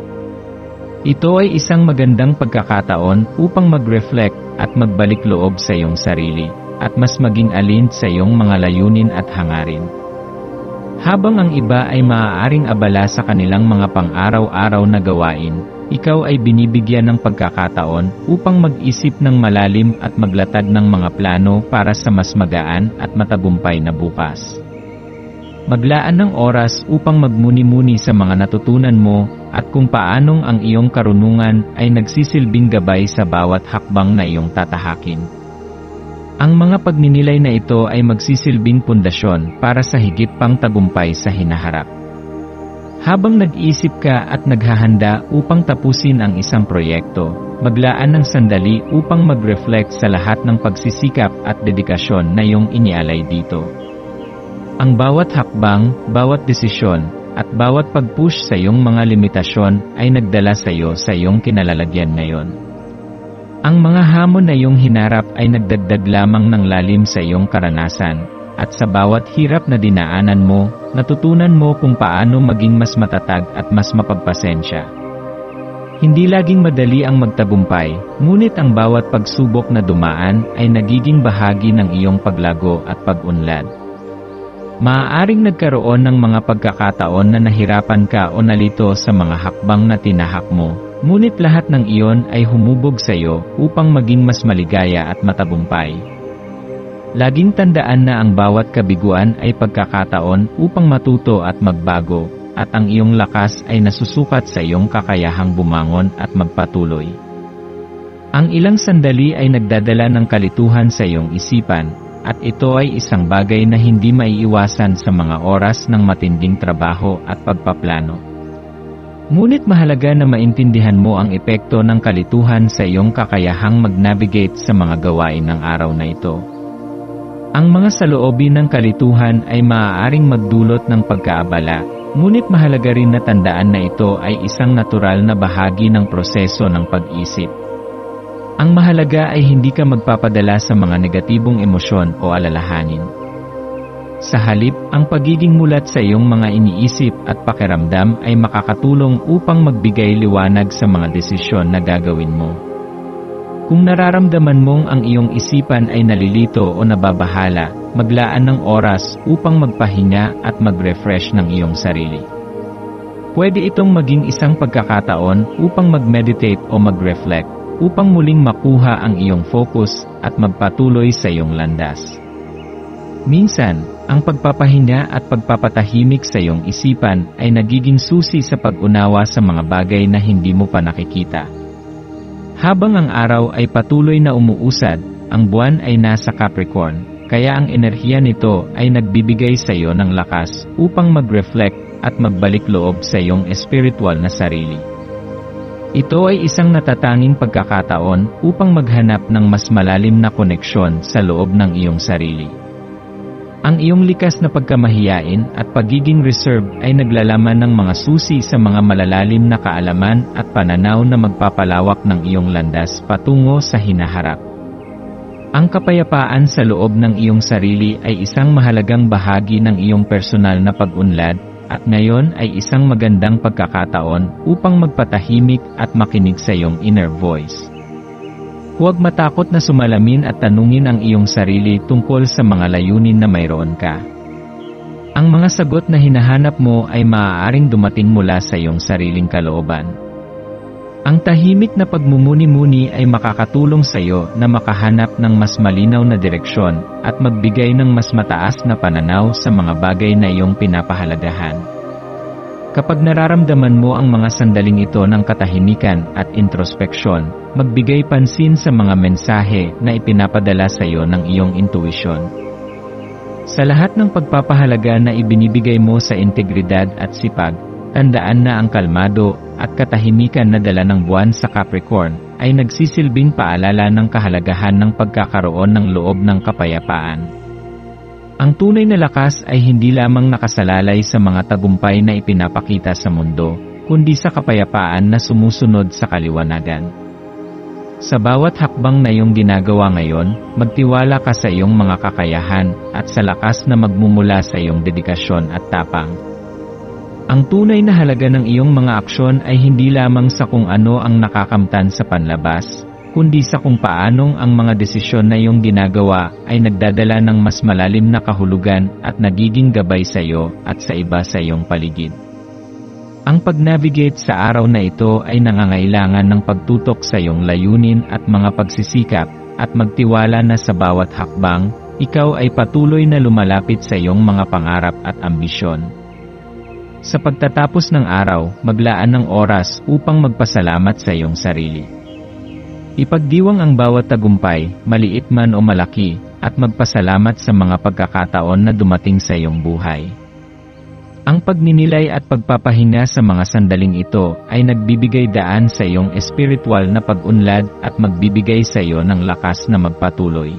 Ito ay isang magandang pagkakataon upang mag-reflect at magbalik loob sa iyong sarili, at mas maging alin sa iyong mga layunin at hangarin. Habang ang iba ay maaaring abala sa kanilang mga pang-araw-araw na gawain, ikaw ay binibigyan ng pagkakataon upang mag-isip ng malalim at maglatag ng mga plano para sa mas magaan at matagumpay na bukas. Maglaan ng oras upang magmuni-muni sa mga natutunan mo at kung paanong ang iyong karunungan ay nagsisilbing gabay sa bawat hakbang na iyong tatahakin. Ang mga pagninilay na ito ay magsisilbing pundasyon para sa higit pang tagumpay sa hinaharap. Habang nag-iisip ka at naghahanda upang tapusin ang isang proyekto, maglaan ng sandali upang mag-reflect sa lahat ng pagsisikap at dedikasyon na iyong inialay dito. Ang bawat hakbang, bawat desisyon, at bawat pag-push sa iyong mga limitasyon ay nagdala sa iyo sa iyong kinalalagyan ngayon. Ang mga hamon na iyong hinarap ay nagdagdag lamang ng lalim sa iyong karanasan, at sa bawat hirap na dinaanan mo, natutunan mo kung paano maging mas matatag at mas mapagpasensya. Hindi laging madali ang magtagumpay, ngunit ang bawat pagsubok na dumaan ay nagiging bahagi ng iyong paglago at pag-unlad. Maaaring nagkaroon ng mga pagkakataon na nahirapan ka o nalito sa mga hakbang na tinahak mo, Ngunit lahat ng iyon ay humubog sa iyo upang maging mas maligaya at matagumpay. Laging tandaan na ang bawat kabiguan ay pagkakataon upang matuto at magbago, at ang iyong lakas ay nasusukat sa iyong kakayahang bumangon at magpatuloy. Ang ilang sandali ay nagdadala ng kalituhan sa iyong isipan, at ito ay isang bagay na hindi maiiwasan sa mga oras ng matinding trabaho at pagpaplano. Ngunit mahalaga na maintindihan mo ang epekto ng kalituhan sa iyong kakayahang mag-navigate sa mga gawain ng araw na ito. Ang mga saloobin ng kalituhan ay maaaring magdulot ng pagkaabala, ngunit mahalaga rin na tandaan na ito ay isang natural na bahagi ng proseso ng pag-isip. Ang mahalaga ay hindi ka magpapadala sa mga negatibong emosyon o alalahanin. Sa halip, ang pagiging mulat sa iyong mga iniisip at pakiramdam ay makakatulong upang magbigay liwanag sa mga desisyon na gagawin mo. Kung nararamdaman mong ang iyong isipan ay nalilito o nababahala, maglaan ng oras upang magpahinga at mag-refresh ng iyong sarili. Pwede itong maging isang pagkakataon upang mag-meditate o mag-reflect, upang muling makuha ang iyong focus at magpatuloy sa iyong landas. Minsan, ang pagpapahinga at pagpapatahimik sa iyong isipan ay nagiging susi sa pag-unawa sa mga bagay na hindi mo pa nakikita. Habang ang araw ay patuloy na umuusad, ang buwan ay nasa Capricorn, kaya ang enerhiya nito ay nagbibigay sa iyo ng lakas upang mag-reflect at magbalik loob sa iyong espiritual na sarili. Ito ay isang natatanging pagkakataon upang maghanap ng mas malalim na koneksyon sa loob ng iyong sarili. Ang iyong likas na pagkamahiyain at pagiging reserve ay naglalaman ng mga susi sa mga malalalim na kaalaman at pananaw na magpapalawak ng iyong landas patungo sa hinaharap. Ang kapayapaan sa loob ng iyong sarili ay isang mahalagang bahagi ng iyong personal na pag-unlad, at ngayon ay isang magandang pagkakataon upang magpatahimik at makinig sa iyong inner voice. Huwag matakot na sumalamin at tanungin ang iyong sarili tungkol sa mga layunin na mayroon ka. Ang mga sagot na hinahanap mo ay maaaring dumating mula sa iyong sariling kalooban. Ang tahimik na pagmumuni-muni ay makakatulong sa iyo na makahanap ng mas malinaw na direksyon at magbigay ng mas mataas na pananaw sa mga bagay na iyong pinapahalagahan. Kapag nararamdaman mo ang mga sandaling ito ng katahimikan at introspeksyon, magbigay pansin sa mga mensahe na ipinapadala sa iyo ng iyong intuisyon. Sa lahat ng pagpapahalaga na ibinibigay mo sa integridad at sipag, tandaan na ang kalmado at katahimikan na dala ng buwan sa Capricorn ay nagsisilbing paalala ng kahalagahan ng pagkakaroon ng loob ng kapayapaan. Ang tunay na lakas ay hindi lamang nakasalalay sa mga tagumpay na ipinapakita sa mundo, kundi sa kapayapaan na sumusunod sa kaliwanagan. Sa bawat hakbang na iyong ginagawa ngayon, magtiwala ka sa iyong mga kakayahan at sa lakas na magmumula sa iyong dedikasyon at tapang. Ang tunay na halaga ng iyong mga aksyon ay hindi lamang sa kung ano ang nakakamtan sa panlabas, kundi sa kung paanong ang mga desisyon na iyong ginagawa ay nagdadala ng mas malalim na kahulugan at nagiging gabay sa iyo at sa iba sa iyong paligid. Ang pag-navigate sa araw na ito ay nangangailangan ng pagtutok sa iyong layunin at mga pagsisikap, at magtiwala na sa bawat hakbang, ikaw ay patuloy na lumalapit sa iyong mga pangarap at ambisyon. Sa pagtatapos ng araw, maglaan ng oras upang magpasalamat sa iyong sarili. Ipagdiwang ang bawat tagumpay, maliit man o malaki, at magpasalamat sa mga pagkakataon na dumating sa iyong buhay. Ang pagninilay at pagpapahinga sa mga sandaling ito ay nagbibigay daan sa iyong espiritual na pag-unlad at magbibigay sa iyo ng lakas na magpatuloy.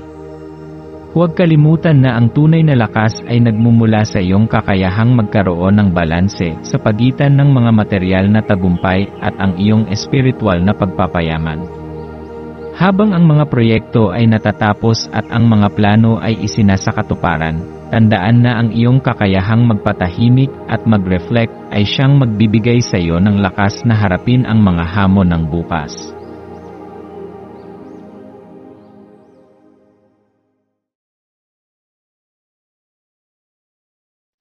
Huwag kalimutan na ang tunay na lakas ay nagmumula sa iyong kakayahang magkaroon ng balanse sa pagitan ng mga material na tagumpay at ang iyong espiritual na pagpapayaman. Habang ang mga proyekto ay natatapos at ang mga plano ay isinasakatuparan, tandaan na ang iyong kakayahang magpatahimik at mag-reflect ay siyang magbibigay sa iyo ng lakas na harapin ang mga hamon ng bukas.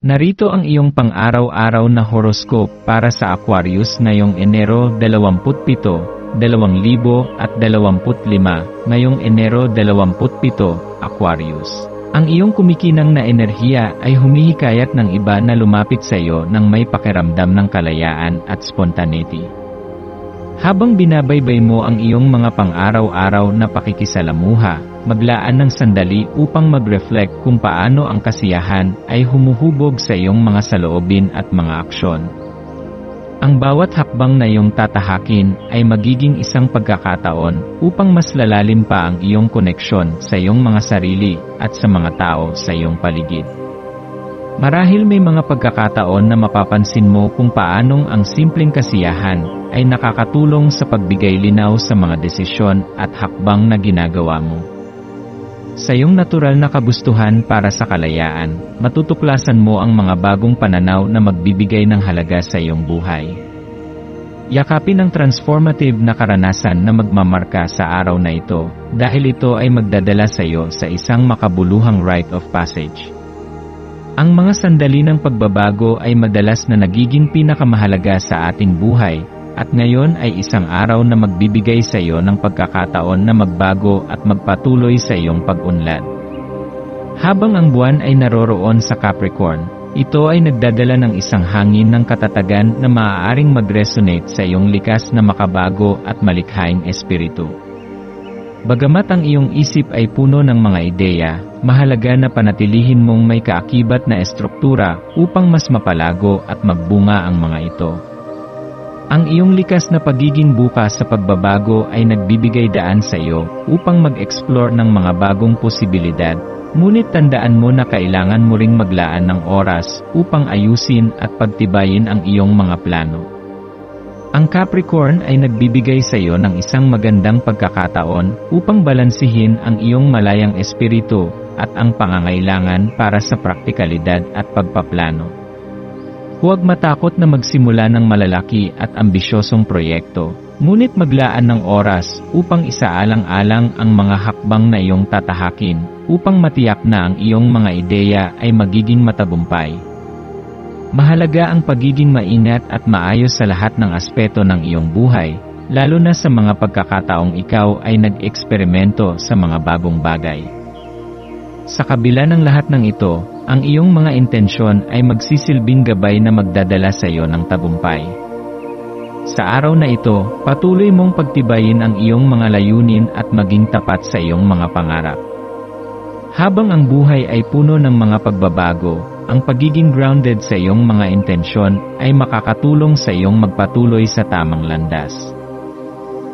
Narito ang iyong pang-araw-araw na horoscope para sa Aquarius ngayong Enero 27, 2025, ngayong Enero 27, Aquarius. Ang iyong kumikinang na enerhiya ay humihikayat ng iba na lumapit sa iyo nang may pakiramdam ng kalayaan at spontaneity. Habang binabaybay mo ang iyong mga pang-araw-araw na pakikisalamuha, maglaan ng sandali upang mag-reflect kung paano ang kasiyahan ay humuhubog sa iyong mga saloobin at mga aksyon. Ang bawat hakbang na iyong tatahakin ay magiging isang pagkakataon upang mas lalalim pa ang iyong koneksyon sa iyong mga sarili at sa mga tao sa iyong paligid. Marahil may mga pagkakataon na mapapansin mo kung paanong ang simpleng kasiyahan ay nakakatulong sa pagbigay linaw sa mga desisyon at hakbang na ginagawa mo. Sa iyong natural na kagustuhan para sa kalayaan, matutuklasan mo ang mga bagong pananaw na magbibigay ng halaga sa iyong buhay. Yakapin ang transformative na karanasan na magmamarka sa araw na ito, dahil ito ay magdadala sa iyo sa isang makabuluhang rite of passage. Ang mga sandali ng pagbabago ay madalas na nagiging pinakamahalaga sa ating buhay, at ngayon ay isang araw na magbibigay sa iyo ng pagkakataon na magbago at magpatuloy sa iyong pag-unlad. Habang ang buwan ay naroroon sa Capricorn, ito ay nagdadala ng isang hangin ng katatagan na maaaring mag-resonate sa iyong likas na makabago at malikhaing espiritu. Bagamat ang iyong isip ay puno ng mga ideya, mahalaga na panatilihin mong may kaakibat na estruktura upang mas mapalago at magbunga ang mga ito. Ang iyong likas na pagiging bukas sa pagbabago ay nagbibigay daan sa iyo upang mag-explore ng mga bagong posibilidad, ngunit tandaan mo na kailangan mo ring maglaan ng oras upang ayusin at pagtibayin ang iyong mga plano. Ang Capricorn ay nagbibigay sa iyo ng isang magandang pagkakataon upang balansihin ang iyong malayang espiritu at ang pangangailangan para sa praktikalidad at pagpaplano. Huwag matakot na magsimula ng malalaki at ambisyosong proyekto, ngunit maglaan ng oras upang isaalang-alang ang mga hakbang na iyong tatahakin upang matiyak na ang iyong mga ideya ay magiging matagumpay. Mahalaga ang pagiging maingat at maayos sa lahat ng aspeto ng iyong buhay, lalo na sa mga pagkakataong ikaw ay nag-eksperimento sa mga bagong bagay. Sa kabila ng lahat ng ito, ang iyong mga intensyon ay magsisilbing gabay na magdadala sa iyo ng tagumpay. Sa araw na ito, patuloy mong pagtibayin ang iyong mga layunin at maging tapat sa iyong mga pangarap. Habang ang buhay ay puno ng mga pagbabago, ang pagiging grounded sa iyong mga intensyon ay makakatulong sa iyong magpatuloy sa tamang landas.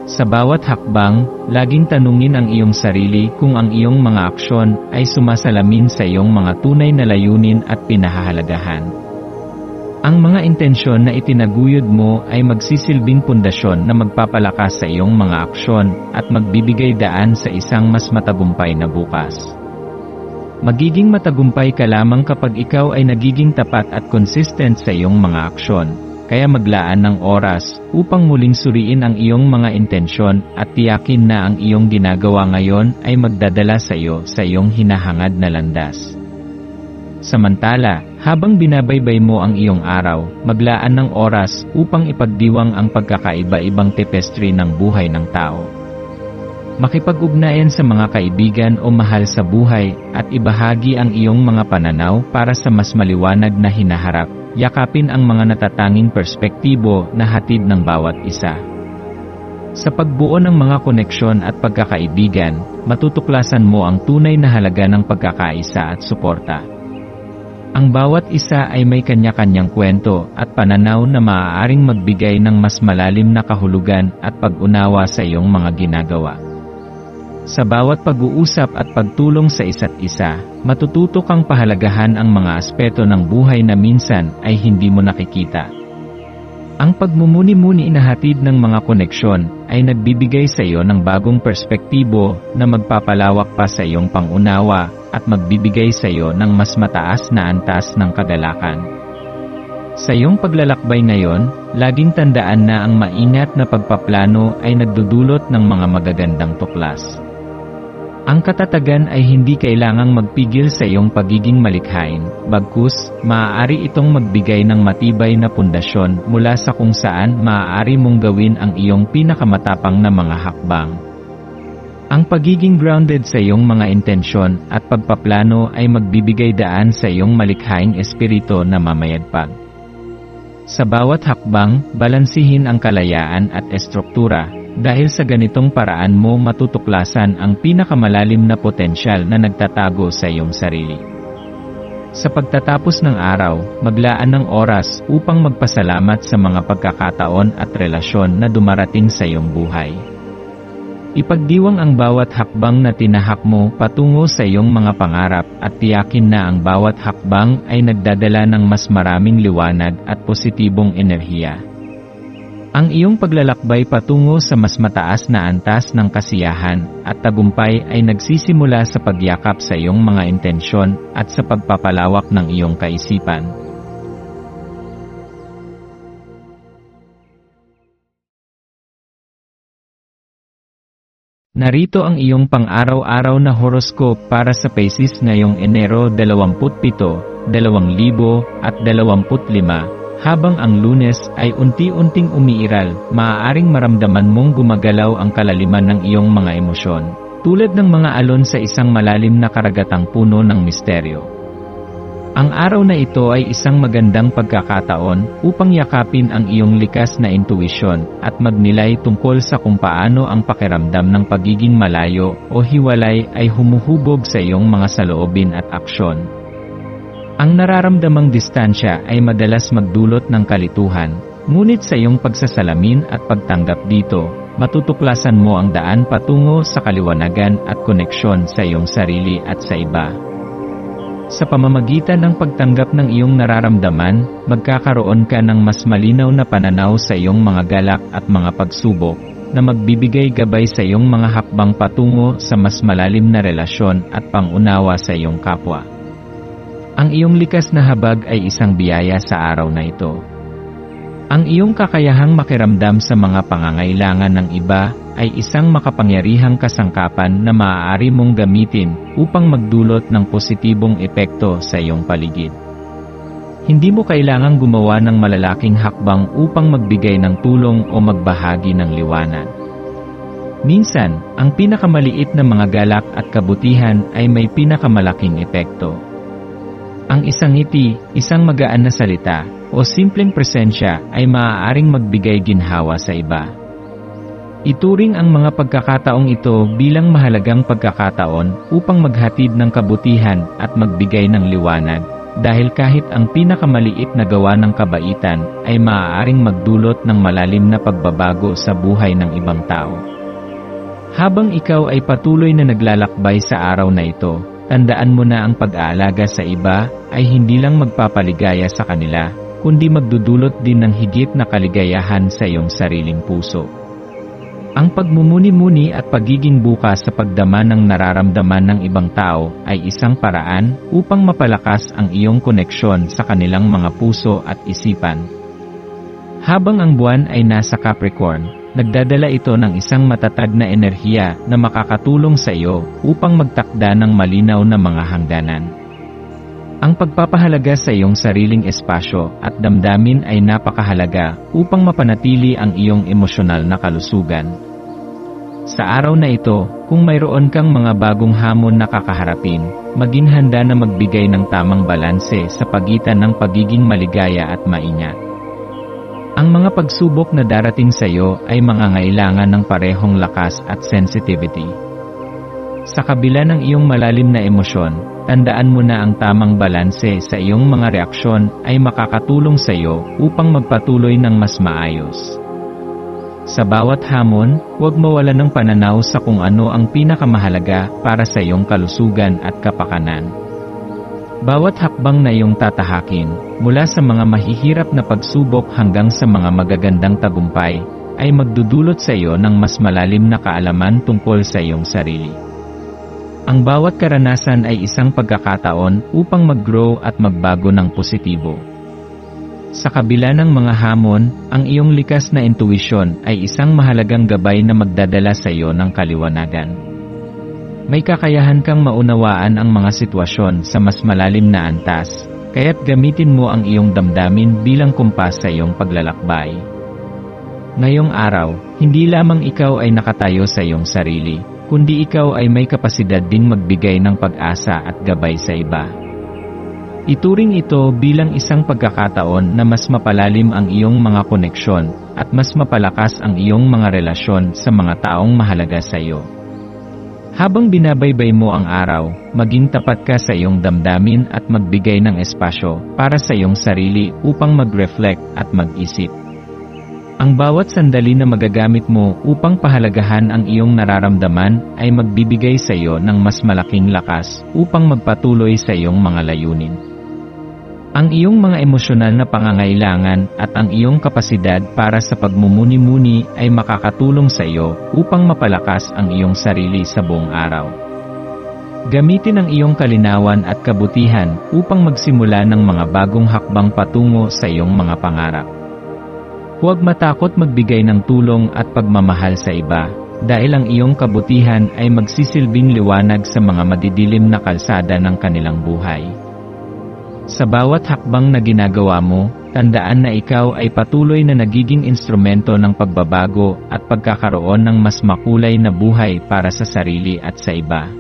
Sa bawat hakbang, laging tanungin ang iyong sarili kung ang iyong mga aksyon ay sumasalamin sa iyong mga tunay na layunin at pinahahalagahan. Ang mga intensyon na itinaguyod mo ay magsisilbing pundasyon na magpapalakas sa iyong mga aksyon at magbibigay daan sa isang mas matagumpay na bukas. Magiging matagumpay ka lamang kapag ikaw ay nagiging tapat at consistent sa iyong mga aksyon, kaya maglaan ng oras upang muling suriin ang iyong mga intensyon at tiyakin na ang iyong ginagawa ngayon ay magdadala sa iyo sa iyong hinahangad na landas. Samantala, habang binabaybay mo ang iyong araw, maglaan ng oras upang ipagdiwang ang pagkakaiba-ibang tapestry ng buhay ng tao. Makipag-ugnayan sa mga kaibigan o mahal sa buhay at ibahagi ang iyong mga pananaw para sa mas maliwanag na hinaharap. Yakapin ang mga natatanging perspektibo na hatid ng bawat isa. Sa pagbuo ng mga koneksyon at pagkakaibigan, matutuklasan mo ang tunay na halaga ng pagkakaisa at suporta. Ang bawat isa ay may kanya-kanyang kwento at pananaw na maaaring magbigay ng mas malalim na kahulugan at pag-unawa sa iyong mga ginagawa. Sa bawat pag-uusap at pagtulong sa isa't isa, matututo kang pahalagahan ang mga aspeto ng buhay na minsan ay hindi mo nakikita. Ang pagmumuni-muni na hatid ng mga koneksyon ay nagbibigay sa iyo ng bagong perspektibo na magpapalawak pa sa iyong pangunawa at magbibigay sa iyo ng mas mataas na antas ng kagalakan. Sa iyong paglalakbay ngayon, laging tandaan na ang maingat na pagpaplano ay nagdudulot ng mga magagandang tuklas. Ang katatagan ay hindi kailangang magpigil sa iyong pagiging malikhain, bagkus, maaari itong magbigay ng matibay na pundasyon mula sa kung saan maaari mong gawin ang iyong pinakamatapang na mga hakbang. Ang pagiging grounded sa iyong mga intensyon at pagpaplano ay magbibigay daan sa iyong malikhaing espiritu na mamayagpag. Sa bawat hakbang, balansihin ang kalayaan at estruktura. Dahil sa ganitong paraan mo matutuklasan ang pinakamalalim na potensyal na nagtatago sa iyong sarili. Sa pagtatapos ng araw, maglaan ng oras upang magpasalamat sa mga pagkakataon at relasyon na dumarating sa iyong buhay. Ipagdiwang ang bawat hakbang na tinahak mo patungo sa iyong mga pangarap at tiyakin na ang bawat hakbang ay nagdadala ng mas maraming liwanag at positibong enerhiya. Ang iyong paglalakbay patungo sa mas mataas na antas ng kasiyahan at tagumpay ay nagsisimula sa pagyakap sa iyong mga intensyon at sa pagpapalawak ng iyong kaisipan. Narito ang iyong pang-araw-araw na horoscope para sa Pisces ngayong Enero 27, 2025. Habang ang Lunes ay unti-unting umiiral, maaaring maramdaman mong gumagalaw ang kalaliman ng iyong mga emosyon, tulad ng mga alon sa isang malalim na karagatang puno ng misteryo. Ang araw na ito ay isang magandang pagkakataon upang yakapin ang iyong likas na intuisyon at magnilay tungkol sa kung paano ang pakiramdam ng pagiging malayo o hiwalay ay humuhubog sa iyong mga saloobin at aksyon. Ang nararamdamang distansya ay madalas magdulot ng kalituhan, ngunit sa iyong pagsasalamin at pagtanggap dito, matutuklasan mo ang daan patungo sa kaliwanagan at koneksyon sa iyong sarili at sa iba. Sa pamamagitan ng pagtanggap ng iyong nararamdaman, magkakaroon ka ng mas malinaw na pananaw sa iyong mga galak at mga pagsubok, na magbibigay gabay sa iyong mga hakbang patungo sa mas malalim na relasyon at pangunawa sa iyong kapwa. Ang iyong likas na habag ay isang biyaya sa araw na ito. Ang iyong kakayahang makiramdam sa mga pangangailangan ng iba ay isang makapangyarihang kasangkapan na maaari mong gamitin upang magdulot ng positibong epekto sa iyong paligid. Hindi mo kailangang gumawa ng malalaking hakbang upang magbigay ng tulong o magbahagi ng liwanag. Minsan, ang pinakamaliit na mga galak at kabutihan ay may pinakamalaking epekto. Ang isang ngiti, isang magaan na salita, o simpleng presensya ay maaaring magbigay ginhawa sa iba. Ituring ang mga pagkakataong ito bilang mahalagang pagkakataon upang maghatid ng kabutihan at magbigay ng liwanag, dahil kahit ang pinakamaliit na gawa ng kabaitan ay maaaring magdulot ng malalim na pagbabago sa buhay ng ibang tao. Habang ikaw ay patuloy na naglalakbay sa araw na ito, tandaan mo na ang pag-aalaga sa iba ay hindi lang magpapaligaya sa kanila, kundi magdudulot din ng higit na kaligayahan sa iyong sariling puso. Ang pagmumuni-muni at pagiging bukas sa pagdama ng nararamdaman ng ibang tao ay isang paraan upang mapalakas ang iyong koneksyon sa kanilang mga puso at isipan. Habang ang buwan ay nasa Capricorn, nagdadala ito ng isang matatag na enerhiya na makakatulong sa iyo upang magtakda ng malinaw na mga hangganan. Ang pagpapahalaga sa iyong sariling espasyo at damdamin ay napakahalaga upang mapanatili ang iyong emosyonal na kalusugan. Sa araw na ito, kung mayroon kang mga bagong hamon na kakaharapin, maging handa na magbigay ng tamang balanse sa pagitan ng pagiging maligaya at maingat. Ang mga pagsubok na darating sa iyo ay mangangailangan ng parehong lakas at sensitivity. Sa kabila ng iyong malalim na emosyon, tandaan mo na ang tamang balanse sa iyong mga reaksyon ay makakatulong sa iyo upang magpatuloy ng mas maayos. Sa bawat hamon, huwag mawalan ng pananaw sa kung ano ang pinakamahalaga para sa iyong kalusugan at kapakanan. Bawat hakbang na iyong tatahakin, mula sa mga mahihirap na pagsubok hanggang sa mga magagandang tagumpay, ay magdudulot sa iyo ng mas malalim na kaalaman tungkol sa iyong sarili. Ang bawat karanasan ay isang pagkakataon upang mag-grow at magbago ng positibo. Sa kabila ng mga hamon, ang iyong likas na intuisyon ay isang mahalagang gabay na magdadala sa iyo ng kaliwanagan. May kakayahan kang maunawaan ang mga sitwasyon sa mas malalim na antas, kaya't gamitin mo ang iyong damdamin bilang kumpas sa iyong paglalakbay. Ngayong araw, hindi lamang ikaw ay nakatayo sa iyong sarili, kundi ikaw ay may kapasidad ding magbigay ng pag-asa at gabay sa iba. Ituring ito bilang isang pagkakataon na mas mapalalim ang iyong mga koneksyon at mas mapalakas ang iyong mga relasyon sa mga taong mahalaga sa iyo. Habang binabaybay mo ang araw, maging tapat ka sa iyong damdamin at magbigay ng espasyo para sa iyong sarili upang mag-reflect at mag-isip. Ang bawat sandali na magagamit mo upang pahalagahan ang iyong nararamdaman ay magbibigay sa iyo ng mas malaking lakas upang magpatuloy sa iyong mga layunin. Ang iyong mga emosyonal na pangangailangan at ang iyong kapasidad para sa pagmumuni-muni ay makakatulong sa iyo upang mapalakas ang iyong sarili sa buong araw. Gamitin ang iyong kalinawan at kabutihan upang magsimula ng mga bagong hakbang patungo sa iyong mga pangarap. Huwag matakot magbigay ng tulong at pagmamahal sa iba, dahil ang iyong kabutihan ay magsisilbing liwanag sa mga madidilim na kalsada ng kanilang buhay. Sa bawat hakbang na ginagawa mo, tandaan na ikaw ay patuloy na nagiging instrumento ng pagbabago at pagkakaroon ng mas makulay na buhay para sa sarili at sa iba.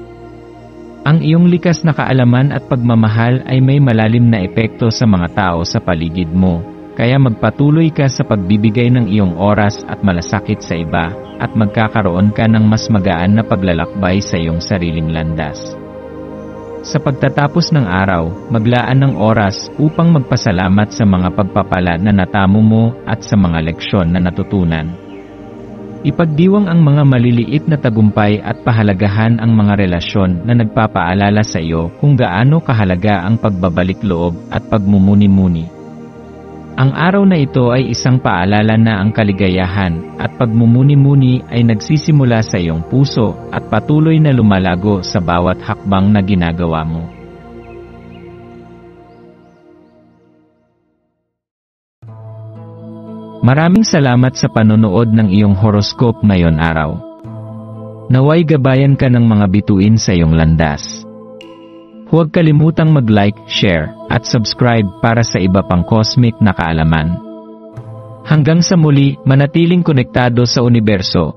Ang iyong likas na kaalaman at pagmamahal ay may malalim na epekto sa mga tao sa paligid mo, kaya magpatuloy ka sa pagbibigay ng iyong oras at malasakit sa iba, at magkakaroon ka ng mas magaan na paglalakbay sa iyong sariling landas. Sa pagtatapos ng araw, maglaan ng oras upang magpasalamat sa mga pagpapala na natamo mo at sa mga leksyon na natutunan. Ipagdiwang ang mga maliliit na tagumpay at pahalagahan ang mga relasyon na nagpapaalala sa iyo kung gaano kahalaga ang pagbabalik loob at pagmumuni-muni. Ang araw na ito ay isang paalala na ang kaligayahan at pagmumuni-muni ay nagsisimula sa iyong puso at patuloy na lumalago sa bawat hakbang na ginagawa mo. Maraming salamat sa panonood ng iyong horoscope ngayon araw. Naway gabayan ka ng mga bituin sa iyong landas. Huwag kalimutang mag-like, share, at subscribe para sa iba pang cosmic na kaalaman. Hanggang sa muli, manatiling konektado sa universo.